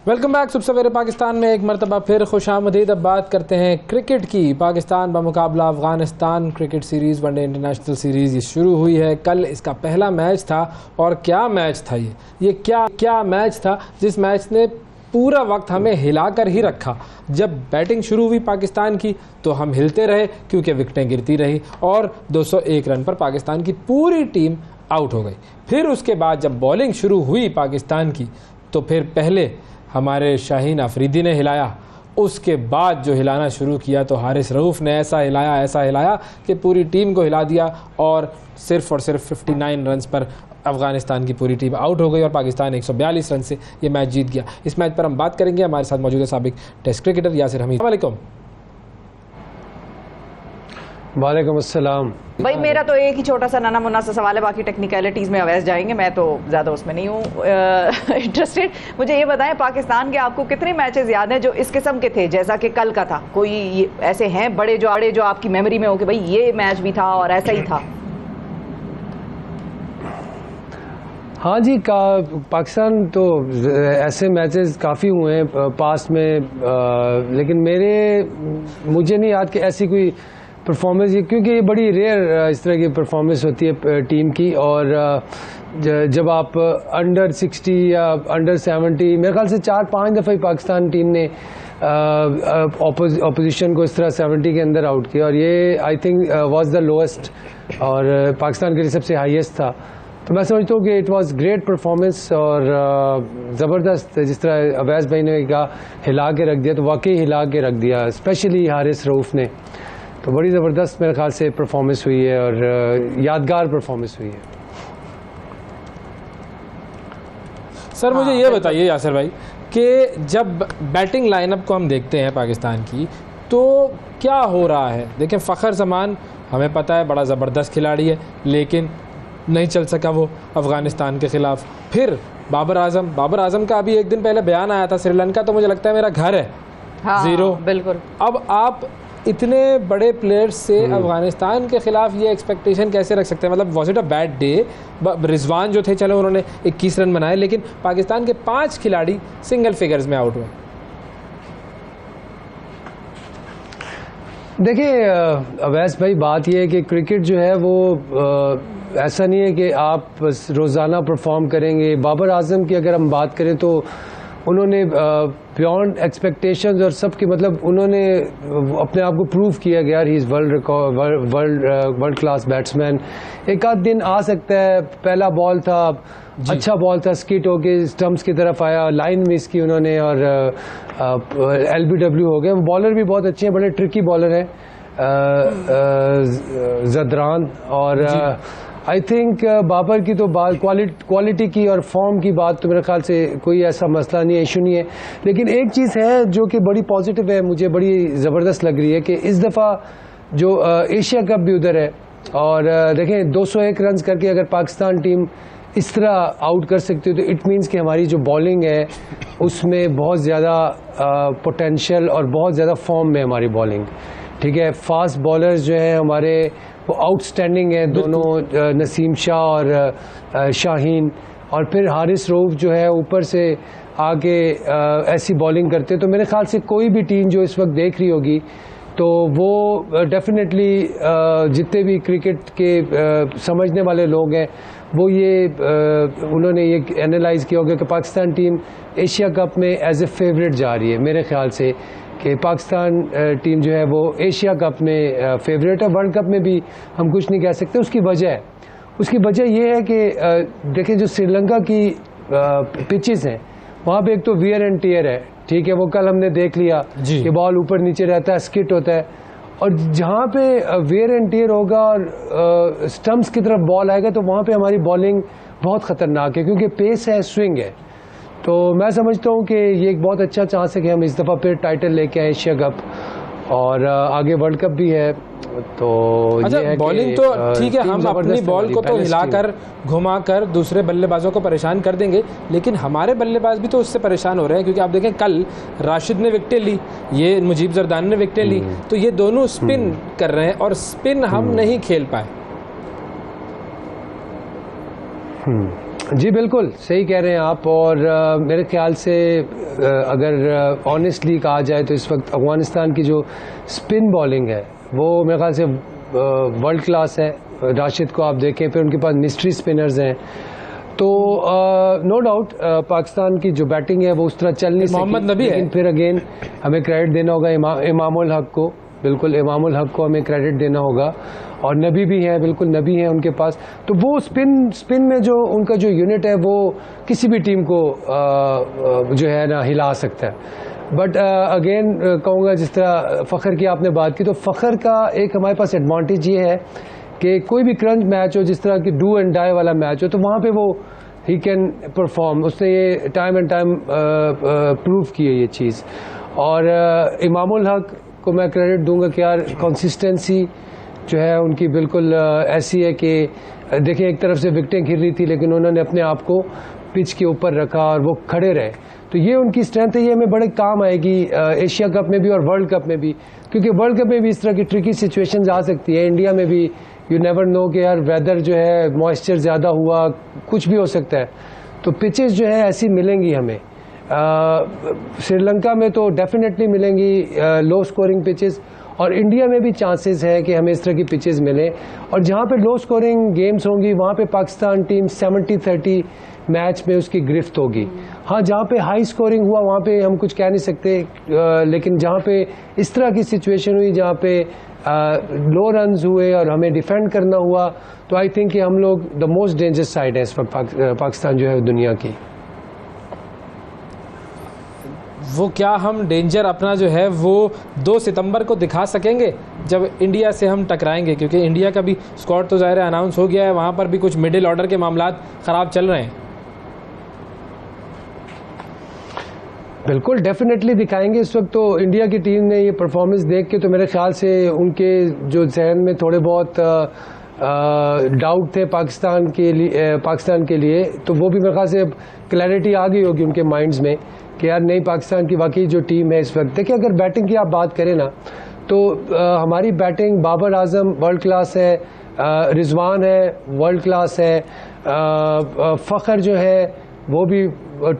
वेलकम बैक सुबह सवेरे पाकिस्तान में एक मरतबा फिर खुशामदीद। अब बात करते हैं क्रिकेट की। पाकिस्तान बमुकाबला Afghanistan cricket series, one day international series ये शुरू हुई है। कल इसका पहला मैच था, और क्या मैच था ये क्या मैच था, जिस मैच ने पूरा वक्त हमें हिलाकर ही रखा। जब बैटिंग शुरू हुई पाकिस्तान की तो हम हिलते रहे क्योंकि विकेटें गिरती रही और 201 रन पर पाकिस्तान की पूरी टीम आउट हो गई। फिर उसके बाद जब बॉलिंग शुरू हुई पाकिस्तान की तो फिर पहले हमारे शाहीन अफरीदी ने हिलाया, उसके बाद जो हिलाना शुरू किया तो हारिस रऊफ ने ऐसा हिलाया कि पूरी टीम को हिला दिया और सिर्फ 59 रन्स पर अफगानिस्तान की पूरी टीम आउट हो गई और पाकिस्तान 142 रन से ये मैच जीत गया। इस मैच पर हम बात करेंगे, हमारे साथ मौजूद है साबिक टेस्ट क्रिकेटर यासिर हमीद। वालेकुम।
वालेकुम अस्सलाम।
भाई मेरा तो एक ही छोटा सा नाना मुन्ना सा सवाल है, बाकी टेक्निकलिटीज़ में अवैस जाएंगे, मैं तो ज़्यादा उसमें नहीं हूँ इंटरेस्टेड। मुझे ये बताएं, पाकिस्तान के आपको कितने मैचेस याद हैं जो इस किस्म के थे जैसा कि कल का था? कोई ऐसे हैं बड़े जो आपकी मेमोरी में हो कि भाई ये मैच भी था और ऐसा ही था?
हाँ जी, पाकिस्तान तो ऐसे मैचेस काफ़ी हुए हैं पास्ट में, लेकिन मुझे नहीं याद कि ऐसी कोई परफॉर्मेंस, क्योंकि ये बड़ी रेयर इस तरह की परफॉर्मेंस होती है टीम की। और जब आप अंडर 60 या अंडर 70, मेरे ख्याल से 4-5 दफ़ा ही पाकिस्तान टीम ने ऑपोजिशन को इस तरह 70 के अंदर आउट किया और ये I think was the lowest और पाकिस्तान के लिए सबसे हाईएस्ट था। तो मैं समझता हूँ कि इट वाज ग्रेट परफॉर्मेंस और ज़बरदस्त, जिस तरह अवैस भाई ने कहा हिला के रख दिया, तो वाकई हिला के रख दिया, स्पेशली हारिस रऊफ ने। तो बड़ी ज़बरदस्त मेरे ख्याल से परफॉर्मेंस हुई है और यादगार परफॉर्मेंस हुई है।
सर मुझे ये बताइए यासिर भाई कि जब बैटिंग लाइनअप को हम देखते हैं पाकिस्तान की तो क्या हो रहा है? देखें, फ़खर जमान हमें पता है बड़ा ज़बरदस्त खिलाड़ी है, लेकिन नहीं चल सका वो अफ़गानिस्तान के ख़िलाफ़। फिर बाबर आज़म का अभी एक दिन पहले बयान आया था, श्रीलंका तो मुझे लगता है मेरा घर है,
हाँ,
0।
बिल्कुल।
अब आप इतने बड़े प्लेयर्स से अफगानिस्तान के खिलाफ ये एक्सपेक्टेशन कैसे रख सकते हैं? मतलब was it a bad day? Rizwan जो थे, चलो उन्होंने 21 रन बनाए, लेकिन पाकिस्तान के 5 खिलाड़ी सिंगल फिगर्स में आउट हुए।
देखिए अवैस भाई, बात यह है कि क्रिकेट जो है वो ऐसा नहीं है कि आप रोज़ाना परफॉर्म करेंगे। बाबर आजम की अगर हम बात करें तो उन्होंने बियॉन्ड एक्सपेक्टेशंस और सब की, मतलब उन्होंने अपने आप को प्रूव किया गया, he is world class batsman. एक आध दिन आ सकता है, पहला बॉल था, अच्छा बॉल था, स्किट होके स्टम्प्स की तरफ आया, लाइन मिस की उन्होंने और LBW हो गए। बॉलर भी बहुत अच्छे हैं, बड़े ट्रिकी बॉलर हैं जदरान। और आई थिंक बाबर की तो बात क्वालिटी की और फॉर्म की बात तो मेरे ख्याल से कोई ऐसा मसला नहीं है, इशू नहीं है। लेकिन एक चीज़ है जो कि बड़ी पॉजिटिव है, मुझे बड़ी ज़बरदस्त लग रही है कि इस दफ़ा जो एशिया कप भी उधर है और देखें 201 रन करके अगर पाकिस्तान टीम इस तरह आउट कर सकती है तो इट मीन्स कि हमारी जो बॉलिंग है उसमें बहुत ज़्यादा पोटेंशियल और बहुत ज़्यादा फॉर्म में हमारी बॉलिंग, ठीक है। फास्ट बॉलर्स जो हैं हमारे वो आउटस्टैंडिंग है, दोनों नसीम शाह और शाहीन, और फिर हारिस रऊफ जो है ऊपर से आगे ऐसी बॉलिंग करते। तो मेरे ख्याल से कोई भी टीम जो इस वक्त देख रही होगी तो वो डेफिनेटली जितने भी क्रिकेट के समझने वाले लोग हैं वो ये उन्होंने ये एनालाइज़ किया होगा कि पाकिस्तान टीम एशिया कप में एज ए फेवरेट जा रही है। मेरे ख्याल से कि पाकिस्तान टीम जो है वो एशिया कप में फेवरेट है। वर्ल्ड कप में भी हम कुछ नहीं कह सकते। उसकी वजह ये है कि देखें जो श्रीलंका की पिचेस हैं वहाँ पे एक तो वियर एंड टियर है, ठीक है, वो कल हमने देख लिया कि बॉल ऊपर नीचे रहता है, स्किट होता है, और जहाँ पे वियर एंड टियर होगा और स्टम्प्स की तरफ बॉल आएगा तो वहाँ पे हमारी बॉलिंग बहुत ख़तरनाक है क्योंकि पेस है, स्विंग है। तो मैं समझता हूँ कि ये एक बहुत अच्छा चांस है कि हम इस दफ़ा फिर टाइटल लेके आए एशिया कप और आगे वर्ल्ड कप भी है। तो
अच्छा,
ये है
बॉलिंग तो ठीक है, हम अपनी बॉल को तो हिलाकर घुमाकर दूसरे बल्लेबाजों को परेशान कर देंगे, लेकिन हमारे बल्लेबाज भी तो उससे परेशान हो रहे हैं क्योंकि आप देखें कल राशिद ने विकेटें ली, ये मुजीब जरदानी ने विकेटें ली, तो ये दोनों स्पिन कर रहे हैं और स्पिन हम नहीं खेल पाए।
जी बिल्कुल सही कह रहे हैं आप। और मेरे ख्याल से अगर ऑनेस्टली कहा जाए तो इस वक्त अफगानिस्तान की जो स्पिन बॉलिंग है वो मेरे ख्याल से वर्ल्ड क्लास है। राशिद को आप देखें, फिर उनके पास मिस्ट्री स्पिनर्स हैं, तो नो डाउट पाकिस्तान की जो बैटिंग है वो उस तरह चल नहीं
मोहम्मद नबी है,
लेकिन फिर अगेन हमें क्रेडिट देना होगा इमामुल हक को, बिल्कुल इमामुल हक को हमें क्रेडिट देना होगा, और नबी भी हैं, बिल्कुल नबी हैं उनके पास। तो वो स्पिन में जो उनका जो यूनिट है वो किसी भी टीम को जो है ना हिला सकता है। बट अगेन कहूँगा, जिस तरह फ़खर की आपने बात की, तो फ़खर का एक हमारे पास एडवांटेज ये है कि कोई भी क्रंच मैच हो, जिस तरह की डू एंड डाई वाला मैच हो, तो वहाँ पे वो ही कैन परफॉर्म। उसने ये टाइम एंड टाइम प्रूव की है ये चीज़। और इमामुल हक को मैं क्रेडिट दूंगा कि यार कंसिस्टेंसी जो है उनकी बिल्कुल ऐसी है कि देखिए एक तरफ से विकेटें गिर रही थी लेकिन उन्होंने अपने आप को पिच के ऊपर रखा और वो खड़े रहे। तो ये उनकी स्ट्रेंथ है, ये हमें बड़े काम आएगी एशिया कप में भी और वर्ल्ड कप में भी, क्योंकि वर्ल्ड कप में भी इस तरह की ट्रिकी सिचुएशंस आ सकती है। इंडिया में भी यू नेवर नो कि यार वेदर जो है, मॉइस्चर ज़्यादा हुआ, कुछ भी हो सकता है। तो पिचेस जो है ऐसी मिलेंगी हमें। श्रीलंका में तो डेफिनेटली मिलेंगी लो स्कोरिंग पिचेस, और इंडिया में भी चांसेस है कि हमें इस तरह की पिचेस मिलें। और जहाँ पे लो स्कोरिंग गेम्स होंगी वहाँ पे पाकिस्तान टीम 70-30 मैच में उसकी गिरफ्त होगी। हाँ, जहाँ पे हाई स्कोरिंग हुआ वहाँ पे हम कुछ कह नहीं सकते, लेकिन जहाँ पे इस तरह की सिचुएशन हुई जहाँ पे लो रन्स हुए और हमें डिफेंड करना हुआ, तो आई थिंक कि हम लोग द मोस्ट डेंजरस साइड है इस वक्त पाकिस्तान जो है दुनिया की।
वो क्या हम डेंजर अपना जो है वो 2 सितंबर को दिखा सकेंगे जब इंडिया से हम टकराएंगे? क्योंकि इंडिया का भी स्क्वाड तो ज़ाहिर है अनाउंस हो गया है, वहाँ पर भी कुछ मिडिल ऑर्डर के मामलात ख़राब चल रहे हैं।
बिल्कुल डेफिनेटली दिखाएंगे। इस वक्त तो इंडिया की टीम ने ये परफॉर्मेंस देख के तो मेरे ख्याल से उनके जो जहन में थोड़े बहुत डाउट थे पाकिस्तान के लिए, तो वो भी मेरे ख्याल से क्लैरिटी आ गई होगी उनके माइंड्स में कि यार नहीं, पाकिस्तान की वाकई जो टीम है इस वक्त। देखिए, अगर बैटिंग की आप बात करें ना, तो हमारी batting, Babar Azam world class है, रिजवान है वर्ल्ड क्लास है, फ़खर जो है वो भी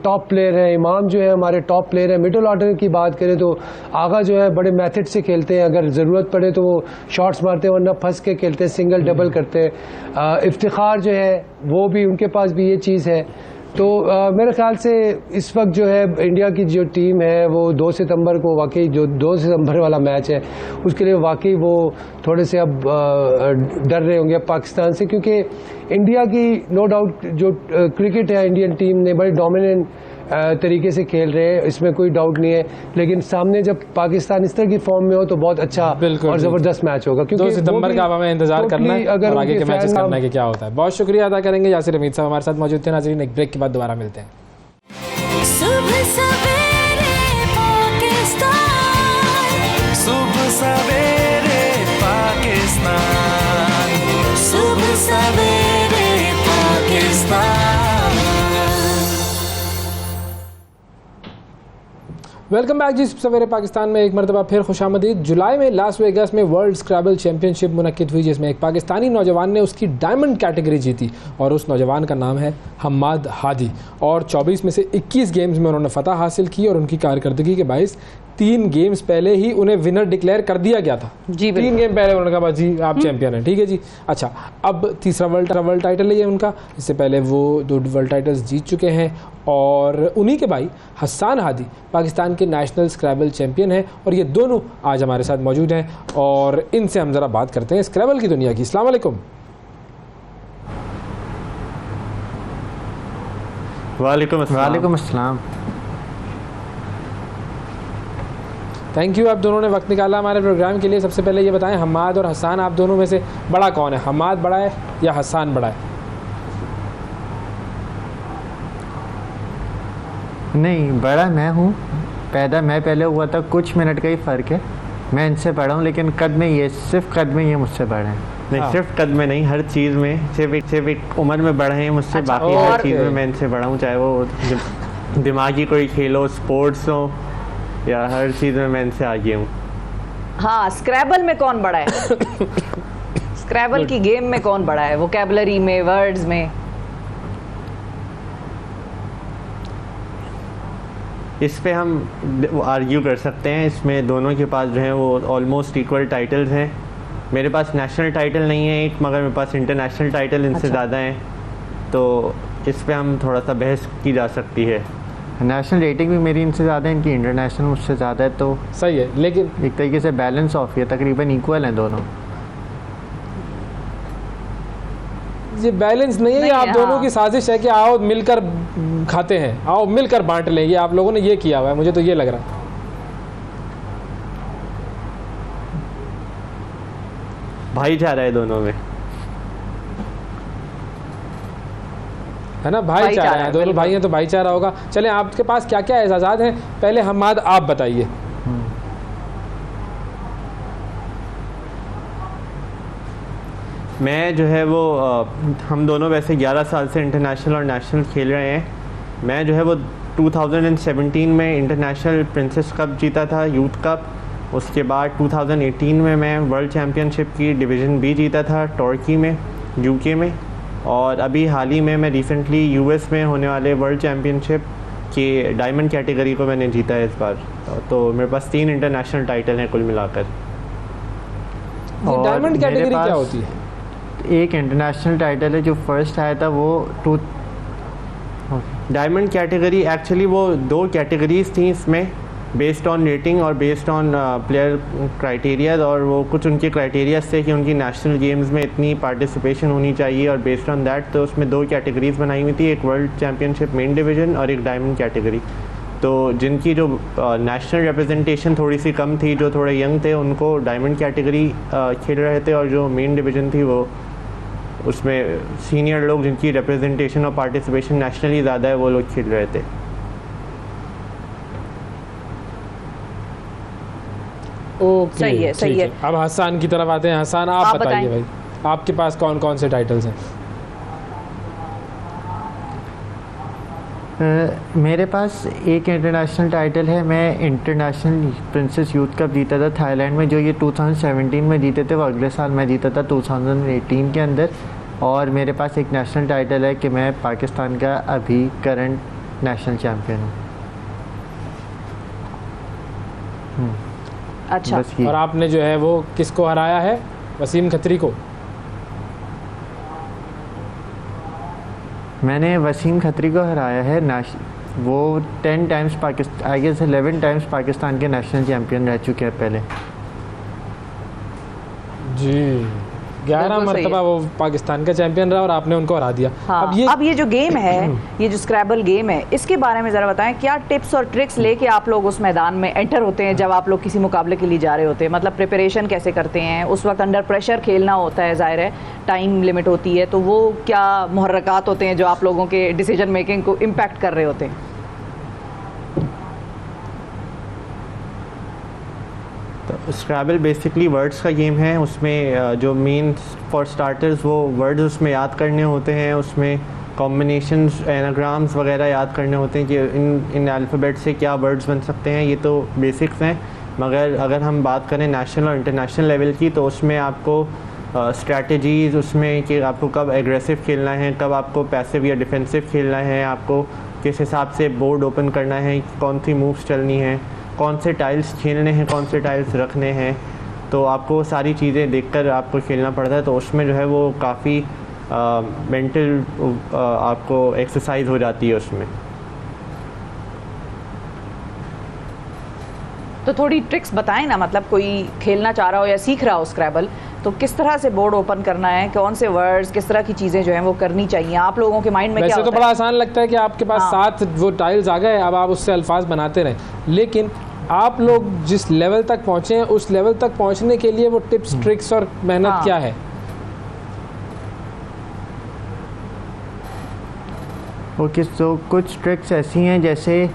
टॉप प्लेयर है, इमाम जो है हमारे टॉप प्लेयर है। मिडिल ऑर्डर की बात करें तो आगा जो है बड़े मेथड से खेलते हैं, अगर ज़रूरत पड़े तो वो शॉट्स मारते हैं, वरना फंस के खेलते हैं, सिंगल डबल करते हैं। इफ्तिखार जो है वो भी, उनके पास भी ये चीज़ है। तो मेरे ख्याल से इस वक्त जो है इंडिया की जो टीम है वो 2 सितंबर को वाकई, जो 2 सितंबर वाला मैच है उसके लिए वाकई वो थोड़े से अब डर रहे होंगे पाकिस्तान से, क्योंकि इंडिया की नो डाउट जो क्रिकेट है इंडियन टीम ने बड़े डोमिनेंट तरीके से खेल रहे हैं, इसमें कोई डाउट नहीं है। लेकिन सामने जब पाकिस्तान इस तरह की फॉर्म में हो तो बहुत अच्छा और ज़बरदस्त मैच होगा, क्योंकि
2 सितंबर का हमें इंतजार करना है और आगे के मैचेस करना है कि क्या होता है। बहुत शुक्रिया अदा करेंगे यासिर हमीद साहब हमारे साथ मौजूद थे। नाज़रीन, एक ब्रेक के बाद दोबारा मिलते हैं।
सुबह सवेरे पाकिस्तान, सुबह सवेरे पाकिस्तान, सुबह सवेरे पाकिस्तान।
वेलकम बैक जी। सवेरे पाकिस्तान में एक मरतबा फिर खुशामदीद। जुलाई में लास वेगास में वर्ल्ड स्क्रैबल चैंपियनशिप मुनक्किद हुई, जिसमें एक पाकिस्तानी नौजवान ने उसकी डायमंड कैटेगरी जीती, और उस नौजवान का नाम है हम्माद हादी। और 24 में से 21 गेम्स में उन्होंने फतह हासिल की, और उनकी कारकर्दगी के बायस 3 गेम्स पहले ही उन्हें विनर डिक्लेयर कर दिया गया था जी। 3 गेम पहले उन्होंने कहा जी आप चैंपियन हैं, ठीक है जी। अच्छा, अब तीसरा वर्ल्ड टाइटल है ये उनका। इससे पहले वो 2 वर्ल्ड टाइटल्स जीत चुके हैं, और उन्हीं के भाई हसन हादी पाकिस्तान के नेशनल स्क्रैबल चैंपियन हैं, और ये दोनों आज हमारे साथ मौजूद हैं, और इनसे हम ज़रा बात करते हैं स्क्रैबल की दुनिया की। अस्सलाम वालेकुम।
वालेकुम अस्सलाम।
थैंक यू, आप दोनों ने वक्त निकाला हमारे प्रोग्राम के लिए। सबसे पहले ये बताएं, हम्माद और हसन आप दोनों में से बड़ा कौन है? हम्माद बड़ा है या हसन बड़ा है?
नहीं, बड़ा मैं हूँ, पैदा मैं पहले हुआ था, कुछ मिनट का ही फ़र्क है। मैं इनसे बड़ा हूँ, लेकिन कद में ये, सिर्फ कद में ये मुझसे बड़े हैं। नहीं, सिर्फ कद में नहीं, हर चीज़ में, सिर्फ एक उम्र में बड़े हैं मुझसे। अच्छा, बाकी हर चीज़ में मैं इनसे बड़ा हूँ, चाहे वो दिमागी कोई खेल हो, स्पोर्ट्स हो, या हर चीज़ में मैं इनसे आगे हूँ।
हाँ, स्क्रैबल में कौन बड़ा है? स्क्रैबल की गेम में कौन बड़ा है? वोकैबुलरी में, वर्ड्स में?
इस पे हम आर्ग्यू कर सकते हैं। इसमें दोनों के पास जो है वो ऑलमोस्ट इक्वल टाइटल्स हैं। मेरे पास नेशनल टाइटल नहीं है एक, मगर मेरे पास इंटरनेशनल टाइटल इनसे ज़्यादा हैं। तो इस पे हम थोड़ा सा बहस की जा सकती है। नेशनल रेटिंग भी मेरी इनसे ज़्यादा है, इनकी इंटरनेशनल मुझसे ज़्यादा है, तो
सही है, लेकिन
एक तरीके से बैलेंस ऑफ है, तकरीबन इक्वल हैं दोनों।
ये बैलेंस नहीं है, ये आप दोनों की साजिश है कि आओ मिलकर खाते हैं, आओ मिलकर बांट लें, ये आप लोगों ने ये किया हुआ है, मुझे तो ये लग रहा है।
भाईचारा है दोनों में,
है ना, भाईचारा है, दोनों भाई हैं तो भाईचारा होगा। चलें, आपके पास क्या क्या एजाज़ात हैं, पहले हमाद आप बताइए।
मैं जो है वो हम दोनों वैसे 11 साल से इंटरनेशनल और नेशनल खेल रहे हैं। मैं जो है वो 2017 में इंटरनेशनल प्रिंसेस कप जीता था, यूथ कप। उसके बाद 2018 में मैं वर्ल्ड चैम्पियनशिप की डिवीज़न बी जीता था तुर्की में, यूके में। और अभी हाल ही में मैं रिसेंटली यूएस में होने वाले वर्ल्ड चैम्पियनशिप के डायमंड कैटेगरी को मैंने जीता है इस बार। तो मेरे पास 3 इंटरनेशनल टाइटल हैं कुल मिलाकर।
डायमंड कैटेगरी क्या होती है?
एक इंटरनेशनल टाइटल है जो फर्स्ट आया था वो डायमंड कैटेगरी। एक्चुअली वो 2 कैटेगरीज थी इसमें, बेस्ड ऑन रेटिंग और बेस्ड ऑन प्लेयर क्राइटेरियाज। और वो कुछ उनके क्राइटेरियाज थे कि उनकी नेशनल गेम्स में इतनी पार्टिसिपेशन होनी चाहिए, और बेस्ड ऑन दैट तो उसमें 2 कैटेगरीज बनाई हुई थी, एक वर्ल्ड चैम्पियनशिप मेन डिवीज़न और एक डायमंड कैटेगरी। तो जिनकी जो नेशनल रिप्रेजेंटेशन थोड़ी सी कम थी, जो थोड़े यंग थे, उनको डायमंड कैटेगरी खेल रहे थे, और जो मेन डिवीज़न थी वो उसमें सीनियर लोग जिनकी रिप्रेजेंटेशन और पार्टिसिपेशन नेशनली ज़्यादा है वो लोग खेल रहे थे।
ओके,
सही है, सही है।
अब हसन की तरफ आते हैं। हसन, आप बताइए भाई, आपके पास कौन कौन से टाइटल्स हैं?
मेरे पास एक इंटरनेशनल टाइटल है। मैं इंटरनेशनल प्रिंसेस यूथ कप जीता था थाईलैंड में, जो ये 2017 में जीते थे, वो अगले साल मैं जीता था 2018 के अंदर। और मेरे पास एक नेशनल टाइटल है कि मैं पाकिस्तान का अभी करंट नेशनल चैम्पियन हूँ।
अच्छा,
और आपने जो है वो किसको हराया है? वसीम खत्री को।
मैंने वसीम खत्री को हराया है। वो 10 times Pakistan, I guess 11 times Pakistan के नेशनल चैम्पियन रह चुके हैं पहले
जी। 11 मरतबा वो पाकिस्तान का चैंपियन रहा और आपने उनको हरा दिया।
हाँ, अब ये जो गेम है, ये जो स्क्रैबल गेम है, इसके बारे में ज़रा बताएं, क्या टिप्स और ट्रिक्स लेके आप लोग उस मैदान में एंटर होते हैं जब आप लोग किसी मुकाबले के लिए जा रहे होते हैं? मतलब प्रिपरेशन कैसे करते हैं? उस वक्त अंडर प्रेशर खेलना होता है, ज़ाहिर है टाइम लिमिट होती है, तो वो क्या मुहर्रकात होते हैं जो आप लोगों के डिसीजन मेकिंग को इम्पैक्ट कर रहे होते हैं?
तो स्क्रैबल बेसिकली वर्ड्स का गेम है। उसमें जो मेन फॉर स्टार्टर्स वो वर्ड्स उसमें याद करने होते हैं, उसमें कॉम्बिनेशंस, एनाग्राम्स वगैरह याद करने होते हैं कि इन अल्फ़ाबेट से क्या वर्ड्स बन सकते हैं। ये तो बेसिक्स हैं। मगर अगर हम बात करें नेशनल और इंटरनेशनल लेवल की, तो उसमें आपको स्ट्रैटेजीज़, उसमें कि आपको कब एग्रेसिव खेलना है, कब आपको पैसिव या डिफेंसिव खेलना है, आपको किस हिसाब से बोर्ड ओपन करना है, कौन सी मूव्स चलनी है, कौन से टाइल्स खेलने हैं, कौन से टाइल्स रखने हैं। तो आपको सारी चीज़ें देखकर आपको खेलना पड़ता है। तो उसमें जो है वो काफ़ी मेंटल आपको एक्सरसाइज हो जाती है उसमें।
तो थोड़ी ट्रिक्स बताएं ना, मतलब कोई खेलना चाह रहा हो या सीख रहा हो स्क्रैबल, तो किस तरह से बोर्ड ओपन करना है, कौन से वर्ड्स, किस तरह की चीज़ें जो हैं वो करनी चाहिए? आप लोगों के माइंड में क्या होता है?
वैसे तो बड़ा आसान लगता है कि आपके पास 7 वो टाइल्स आ गए, अब आप उससे अल्फाज बनाते रहें, लेकिन आप लोग जिस लेवल तक पहुँचे हैं उस लेवल तक पहुँचने के लिए वो टिप्स, ट्रिक्स और मेहनत क्या है?
ओके, तो कुछ ट्रिक्स ऐसी हैं, जैसे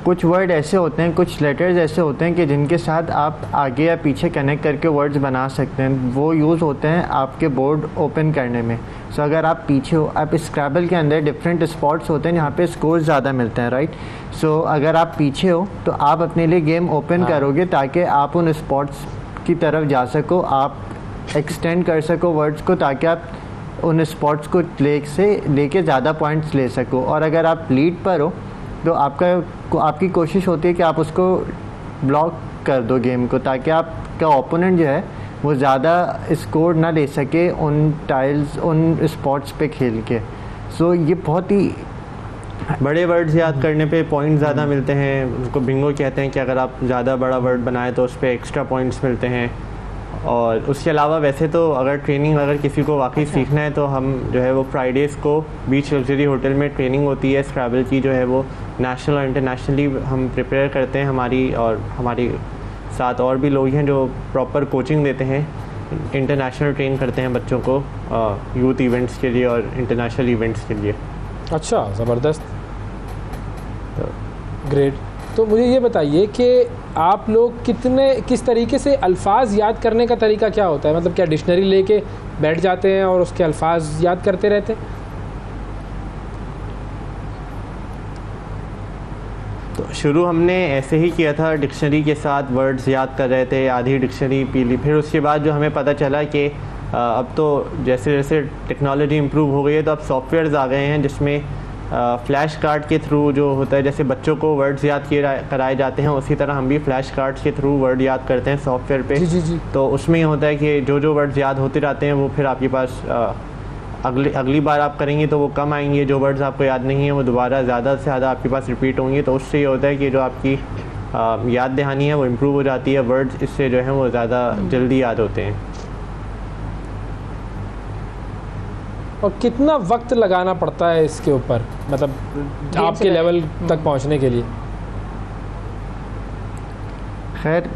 कुछ वर्ड ऐसे होते हैं, कुछ लेटर्स ऐसे होते हैं कि जिनके साथ आप आगे या पीछे कनेक्ट करके वर्ड्स बना सकते हैं। वो यूज़ होते हैं आपके बोर्ड ओपन करने में। सो अगर आप पीछे हो, आप स्क्रैबल के अंदर डिफरेंट स्पॉट्स होते हैं जहाँ पे स्कोर ज़्यादा मिलते हैं, राइट? सो अगर आप पीछे हो तो आप अपने लिए गेम ओपन करोगे ताकि आप उन स्पॉट्स की तरफ जा सको, आप एक्सटेंड कर सको वर्ड्स को, ताकि आप उन स्पॉट्स को लेके ज़्यादा पॉइंट्स ले सको। और अगर आप लीड पर हो तो आपकी कोशिश होती है कि आप उसको ब्लॉक कर दो गेम को, ताकि आपका ओपोनेंट जो है वो ज़्यादा स्कोर ना ले सके उन टाइल्स, उन स्पॉट्स पे खेल के। सो ये बहुत ही बड़े वर्ड्स याद करने पे पॉइंट्स ज़्यादा मिलते हैं, उसको बिंगो कहते हैं कि अगर आप ज़्यादा बड़ा वर्ड बनाए तो उस पर एक्स्ट्रा पॉइंट्स मिलते हैं। और उसके अलावा वैसे तो अगर ट्रेनिंग अगर किसी को वाकई सीखना है तो हम जो है वो फ्राइडेज़ को बीच लग्जरी होटल में ट्रेनिंग होती है स्क्रैबल की, जो है वो नेशनल और इंटरनेशनली हम प्रिपेयर करते हैं। हमारी और हमारे साथ और भी लोग हैं जो प्रॉपर कोचिंग देते हैं, इंटरनेशनल ट्रेन करते हैं बच्चों को यूथ इवेंट्स के लिए और इंटरनेशनल इवेंट्स के लिए।
अच्छा, ज़बरदस्त, ग्रेट। तो मुझे ये बताइए कि आप लोग किस तरीके से अल्फाज याद करने का तरीका क्या होता है? मतलब क्या डिक्शनरी लेके बैठ जाते हैं और उसके अल्फाज याद करते रहते हैं?
तो शुरू हमने ऐसे ही किया था, डिक्शनरी के साथ वर्ड्स याद कर रहे थे, आधी डिक्शनरी पी ली। फिर उसके बाद जो हमें पता चला कि अब तो जैसे जैसे टेक्नोलॉजी इम्प्रूव हो गई है तो अब सॉफ्टवेयर्स आ गए हैं जिसमें फ़्लैश कार्ड के थ्रू जो होता है, जैसे बच्चों को वर्ड्स याद कराए जाते हैं उसी तरह हम भी फ़्लैश कार्ड्स के थ्रू वर्ड याद करते हैं सॉफ्टवेयर पे।
जी।
तो उसमें ये होता है कि जो वर्ड्स याद होते रहते हैं वो फिर आपके पास अगली बार आप करेंगे तो वो कम आएंगे, जो वर्ड्स आपको याद नहीं है वो दोबारा ज़्यादा से ज़्यादा आपके पास रिपीट होंगे। तो उससे ये होता है कि जो आपकी याद दहानी है वो इम्प्रूव हो जाती है, वर्ड्स इससे जो है वो ज़्यादा जल्दी याद होते हैं।
और कितना वक्त लगाना पड़ता है इसके ऊपर, मतलब आपके लेवल तक पहुंचने के लिए?
खैर,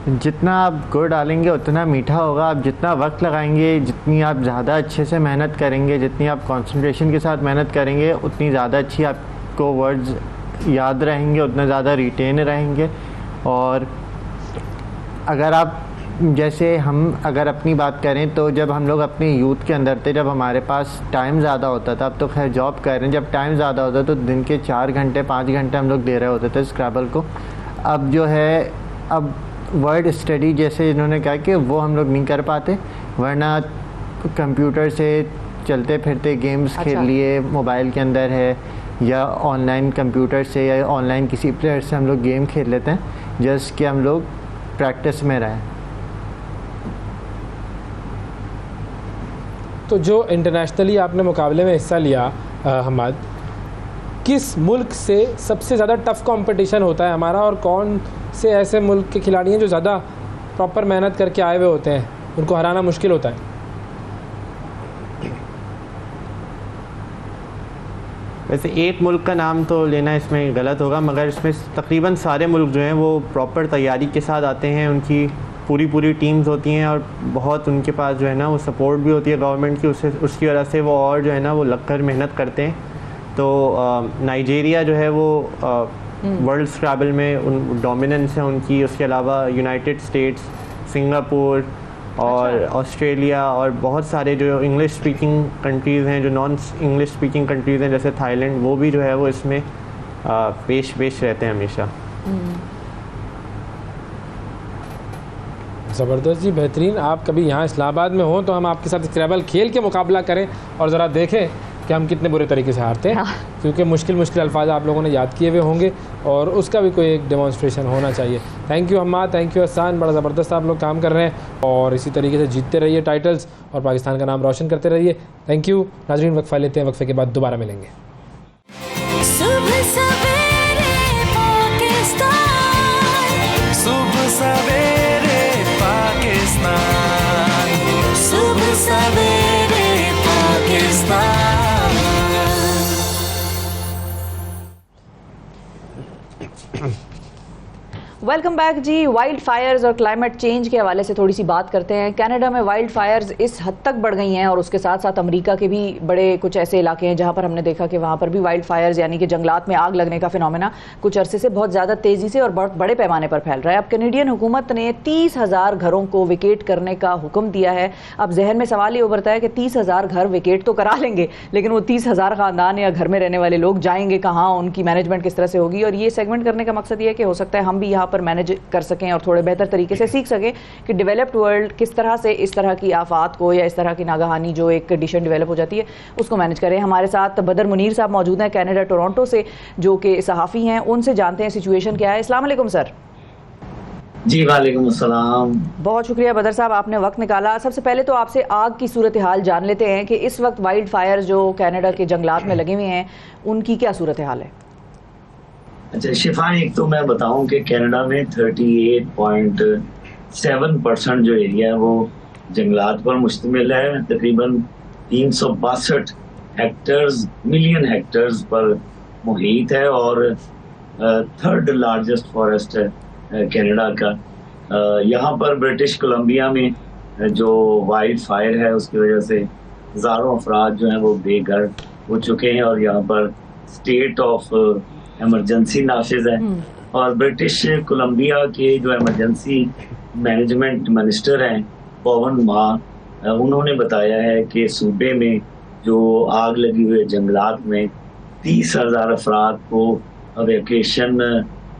जितना आप गुड़ डालेंगे उतना मीठा होगा। आप जितना वक्त लगाएंगे, जितनी आप ज़्यादा अच्छे से मेहनत करेंगे, जितनी आप कंसंट्रेशन के साथ मेहनत करेंगे, उतनी ज़्यादा अच्छी आपको वर्ड्स याद रहेंगे, उतना ज़्यादा रिटेन रहेंगे। और अगर आप जैसे हम अगर अपनी बात करें तो जब हम लोग अपने यूथ के अंदर थे, जब हमारे पास टाइम ज़्यादा होता था, अब तो खैर जॉब कर रहे हैं, जब टाइम ज़्यादा होता तो दिन के 4 घंटे 5 घंटे हम लोग दे रहे होते थे स्क्रैबल को। अब जो है अब वर्ड स्टडी जैसे इन्होंने कहा कि वो हम लोग नहीं कर पाते, वरना कंप्यूटर से चलते फिरते गेम्स खेल लिए मोबाइल के अंदर है, या ऑनलाइन कंप्यूटर से या ऑनलाइन किसी प्लेयर से हम लोग गेम खेल लेते हैं जस्ट कि हम लोग प्रैक्टिस में रहें।
तो जो इंटरनेशनली आपने मुकाबले में हिस्सा लिया हमाद, किस मुल्क से सबसे ज़्यादा टफ़ कंपटीशन होता है हमारा, और कौन से ऐसे मुल्क के खिलाड़ी हैं जो ज़्यादा प्रॉपर मेहनत करके आए हुए होते हैं, उनको हराना मुश्किल होता है?
वैसे एक मुल्क का नाम तो लेना इसमें गलत होगा, मगर इसमें तकरीबन सारे मुल्क जो हैं वो प्रॉपर तैयारी के साथ आते हैं, उनकी पूरी टीम्स होती हैं और बहुत उनके पास जो है ना वो सपोर्ट भी होती है गवर्नमेंट की, उसकी वजह से वो और जो है ना वो लगकर मेहनत करते हैं। तो नाइजीरिया जो है वो वर्ल्ड स्क्रैबल में उन डोमिनेंस है उनकी, उसके अलावा यूनाइटेड स्टेट्स, सिंगापुर और ऑस्ट्रेलिया और बहुत सारे जो इंग्लिश स्पीकिंग कंट्रीज़ हैं, जो नॉन इंग्लिश स्पीकिंग कंट्रीज़ हैं जैसे थाईलैंड, वो भी जो है वो इसमें पेश रहते हैं हमेशा।
ज़बरदस्त जी, बेहतरीन। आप कभी यहाँ इस्लामाबाद में हो तो हम आपके साथ स्क्रैबल खेल के मुकाबला करें और ज़रा देखें कि हम कितने बुरे तरीके से हारते हैं। क्योंकि मुश्किल अल्फाज आप लोगों ने याद किए हुए होंगे और उसका भी कोई एक डेमोन्स्ट्रेशन होना चाहिए। Thank you Hammad, thank you Hasan, बड़ा ज़बरदस्त आप लोग काम कर रहे हैं और इसी तरीके से जीतते रहिए टाइटल्स और पाकिस्तान का नाम रोशन करते रहिए। Thank you. नाज़रीन, वक्फा लेते हैं, वक्फे के बाद दोबारा मिलेंगे।
सुबह सवेरे पाकिस्तान,
सुबह सवेरे पाकिस्तान,
सुबह सवेरे पाकिस्तान।
वेलकम बैक जी। वाइल्ड फायर्स और क्लाइमेट चेंज के हवाले से थोड़ी सी बात करते हैं। कनाडा में वाइल्ड फायर्स इस हद तक बढ़ गई हैं और उसके साथ साथ अमेरिका के भी बड़े कुछ ऐसे इलाके हैं जहां पर हमने देखा कि वहां पर भी वाइल्ड फायर्स यानी कि जंगलात में आग लगने का फिनोमेना कुछ अरसे से बहुत ज़्यादा तेज़ी से और बहुत बड़े पैमाने पर फैल रहा है। अब कैनेडियन हुकूमत ने 30,000 घरों को विकेट करने का हुक्म दिया है। अब जहन में सवाल ये उभरता है कि 30,000 घर विकेट तो करा लेंगे, लेकिन वो 30,000 ख़ानदान या घर में रहने वाले लोग जाएंगे कहाँ, उनकी मैनेजमेंट किस तरह से होगी। और ये सेगमेंट करने का मकसद ये है कि हो सकता है हम भी यहाँ पर मैनेज कर सकें और थोड़े बेहतर तरीके से सीख सकें कि डेवलप्ड वर्ल्ड किस तरह से इस तरह की आफात को या इस तरह की नागहानी जो एक कंडीशन डेवलप हो जाती है उसको मैनेज करें। हमारे साथ बदर मुनीर साहब मौजूद हैं कनाडा टोरंटो से, जो कि सहाफ़ी हैं। उनसे जानते हैं सिचुएशन क्या है। अस्सलाम वालेकुम सर।
जी वालेकुम अस्सलाम।
बहुत शुक्रिया बदर साहब, आपने वक्त निकाला। सबसे पहले तो आपसे आग की सूरत हाल जान लेते हैं कि इस वक्त वाइल्ड फायर जो कनाडा के जंगलात में लगे हुए हैं उनकी क्या सूरत हाल है?
अच्छा शिफा, एक तो मैं बताऊं कि कनाडा में 38.7% जो एरिया है वो जंगलात पर मुश्तमिल है। तकरीबन 362 मिलियन हेक्टर्स पर मुहित है और थर्ड लार्जेस्ट फॉरेस्ट है कनाडा का। यहाँ पर ब्रिटिश कोलंबिया में जो वाइल्ड फायर है उसकी वजह से हज़ारों अफराद जो हैं वो बेघर हो चुके हैं और यहाँ पर स्टेट ऑफ इमरजेंसी नाफिज है। और ब्रिटिश कोलंबिया के जो इमरजेंसी मैनेजमेंट मिनिस्टर हैं पवन मा, उन्होंने बताया है कि सूबे में जो आग लगी हुई है जंगलात में 30,000 अफराद को वैकेशन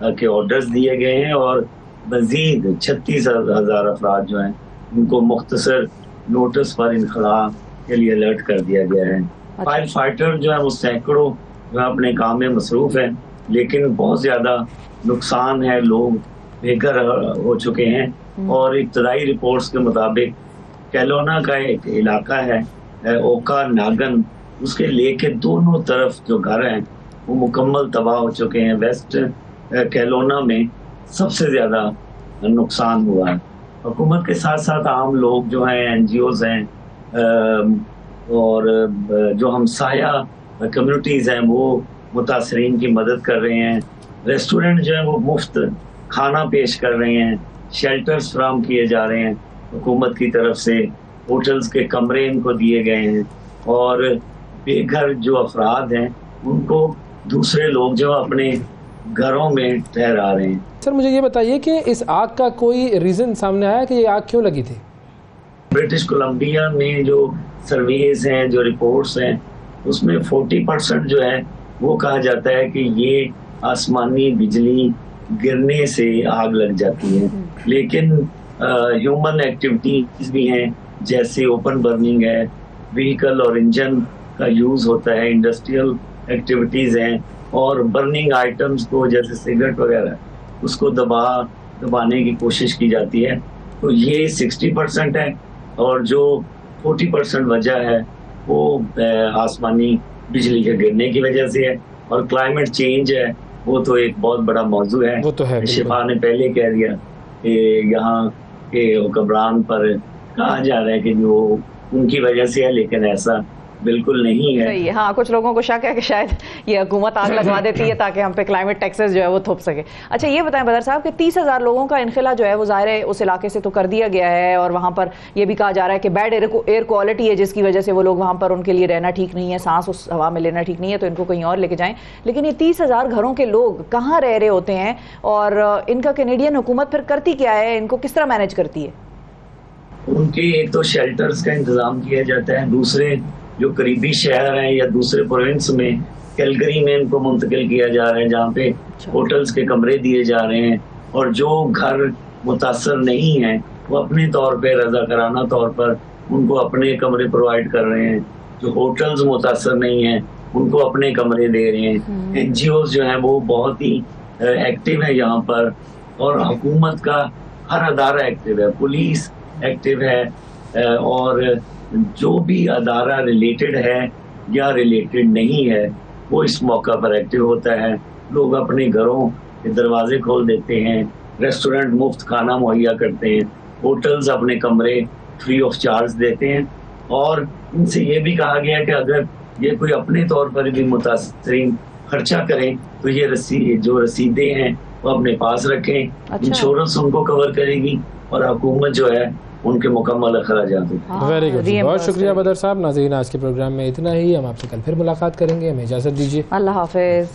के ऑर्डर्स दिए गए हैं और मजीद 36,000 अफराद जो हैं उनको मुख्तसर नोटिस पर इनखला के लिए अलर्ट कर दिया गया है। फायर फाइटर जो है वो सैकड़ों जो है अपने काम में मसरूफ हैं, लेकिन बहुत ज़्यादा नुकसान है, लोग बेघर हो चुके हैं। और इब्तदाई रिपोर्ट्स के मुताबिक कैलोना का एक इलाका है ओका नागन, उसके लेके दोनों तरफ जो घर हैं वो मुकम्मल तबाह हो चुके हैं। वेस्ट कैलोना में सबसे ज़्यादा नुकसान हुआ है। हुकूमत के साथ साथ आम लोग जो हैं, NGOs हैं और जो हमसाया कम्युनिटीज़ हैं वो मुतासरीन की मदद कर रहे हैं। रेस्टोरेंट जो है वो मुफ्त खाना पेश कर रहे हैं, शेल्टर्स फराहम किए जा रहे हैं हुकूमत की तरफ से, होटल्स के कमरे इनको दिए गए हैं और बेघर जो अफराद हैं उनको दूसरे लोग जो अपने घरों में ठहरा रहे हैं।
सर मुझे ये बताइए कि इस आग का कोई रीज़न सामने आया कि ये आग क्यों लगी थी?
ब्रिटिश कोलंबिया में जो सर्वेज हैं, जो रिपोर्ट्स हैं, उसमें 40% जो है वो कहा जाता है कि ये आसमानी बिजली गिरने से आग लग जाती है। लेकिन ह्यूमन एक्टिविटीज भी हैं, जैसे ओपन बर्निंग है, व्हीकल और इंजन का यूज़ होता है, इंडस्ट्रियल एक्टिविटीज़ हैं और बर्निंग आइटम्स को जैसे सिगरेट वगैरह उसको दबाने की कोशिश की जाती है। तो ये 60% है और जो 40% वजह है वो आसमानी बिजली के गिरने की वजह से है। और क्लाइमेट चेंज है वो तो एक बहुत बड़ा मौजू है, वो तो है। शिफा ने पहले कह दिया कि यहाँ के हुक्मरान पर कहा जा रहा है कि जो उनकी वजह से है, लेकिन ऐसा बिल्कुल नहीं है।
सही है। हाँ, कुछ लोगों को शक है कि शायद ये हुकूमत आग लगवा देती है ताकि हम पे क्लाइमेट टैक्सेस जो है वो थोप सके। अच्छा ये बताएं बदर साहब कि 30,000 लोगों का इनखला जो है वो ज़ाहिर है उस इलाके से तो कर दिया गया है और वहाँ पर ये भी कहा जा रहा है कि बैड एयर क्वालिटी है जिसकी वजह से वो लोग वहाँ पर उनके लिए रहना ठीक नहीं है, सांस उस हवा में लेना ठीक नहीं है, तो इनको कहीं और लेके जाएं। लेकिन ये 30,000 घरों के लोग कहाँ रह रहे होते हैं और इनका कैनेडियन हुकूमत फिर करती क्या है, इनको किस तरह मैनेज करती है?
उनके एक तो शेल्टर्स का इंतजाम किया जाता है, दूसरे जो करीबी शहर हैं या दूसरे प्रोविंस में, कैलगरी में इनको मुंतकिल किया जा रहा है जहाँ पे होटल्स के कमरे दिए जा रहे हैं। और जो घर मुतासर नहीं हैं वो अपने तौर पे रज़ाकाराना तौर पर उनको अपने कमरे प्रोवाइड कर रहे हैं। जो होटल्स मुतासर नहीं हैं उनको अपने कमरे दे रहे हैं। NGOs जो हैं वो बहुत ही एक्टिव है यहाँ पर और हुकूमत का हर अदारा एक्टिव है, पुलिस एक्टिव है और जो भी अदारा रिलेटेड है या रिलेटेड नहीं है वो इस मौका पर एक्टिव होता है। लोग अपने घरों के दरवाजे खोल देते हैं, रेस्टोरेंट मुफ्त खाना मुहैया करते हैं, होटल्स अपने कमरे फ्री ऑफ चार्ज देते हैं और इनसे ये भी कहा गया कि अगर ये कोई अपने तौर पर भी मुतासरीन खर्चा करें तो ये जो रसीदें हैं वो अपने पास रखें। इंश्योरेंस उनको कवर करेगी और हुकूमत जो है उनके मुकम्मल अखराजात।
वेरी गुड, बहुत शुक्रिया बदर साहब। नाज़रीन आज के प्रोग्राम में इतना ही, हम आपसे कल फिर मुलाकात करेंगे, हमें इजाज़त दीजिए।
अल्लाह हाफिज़।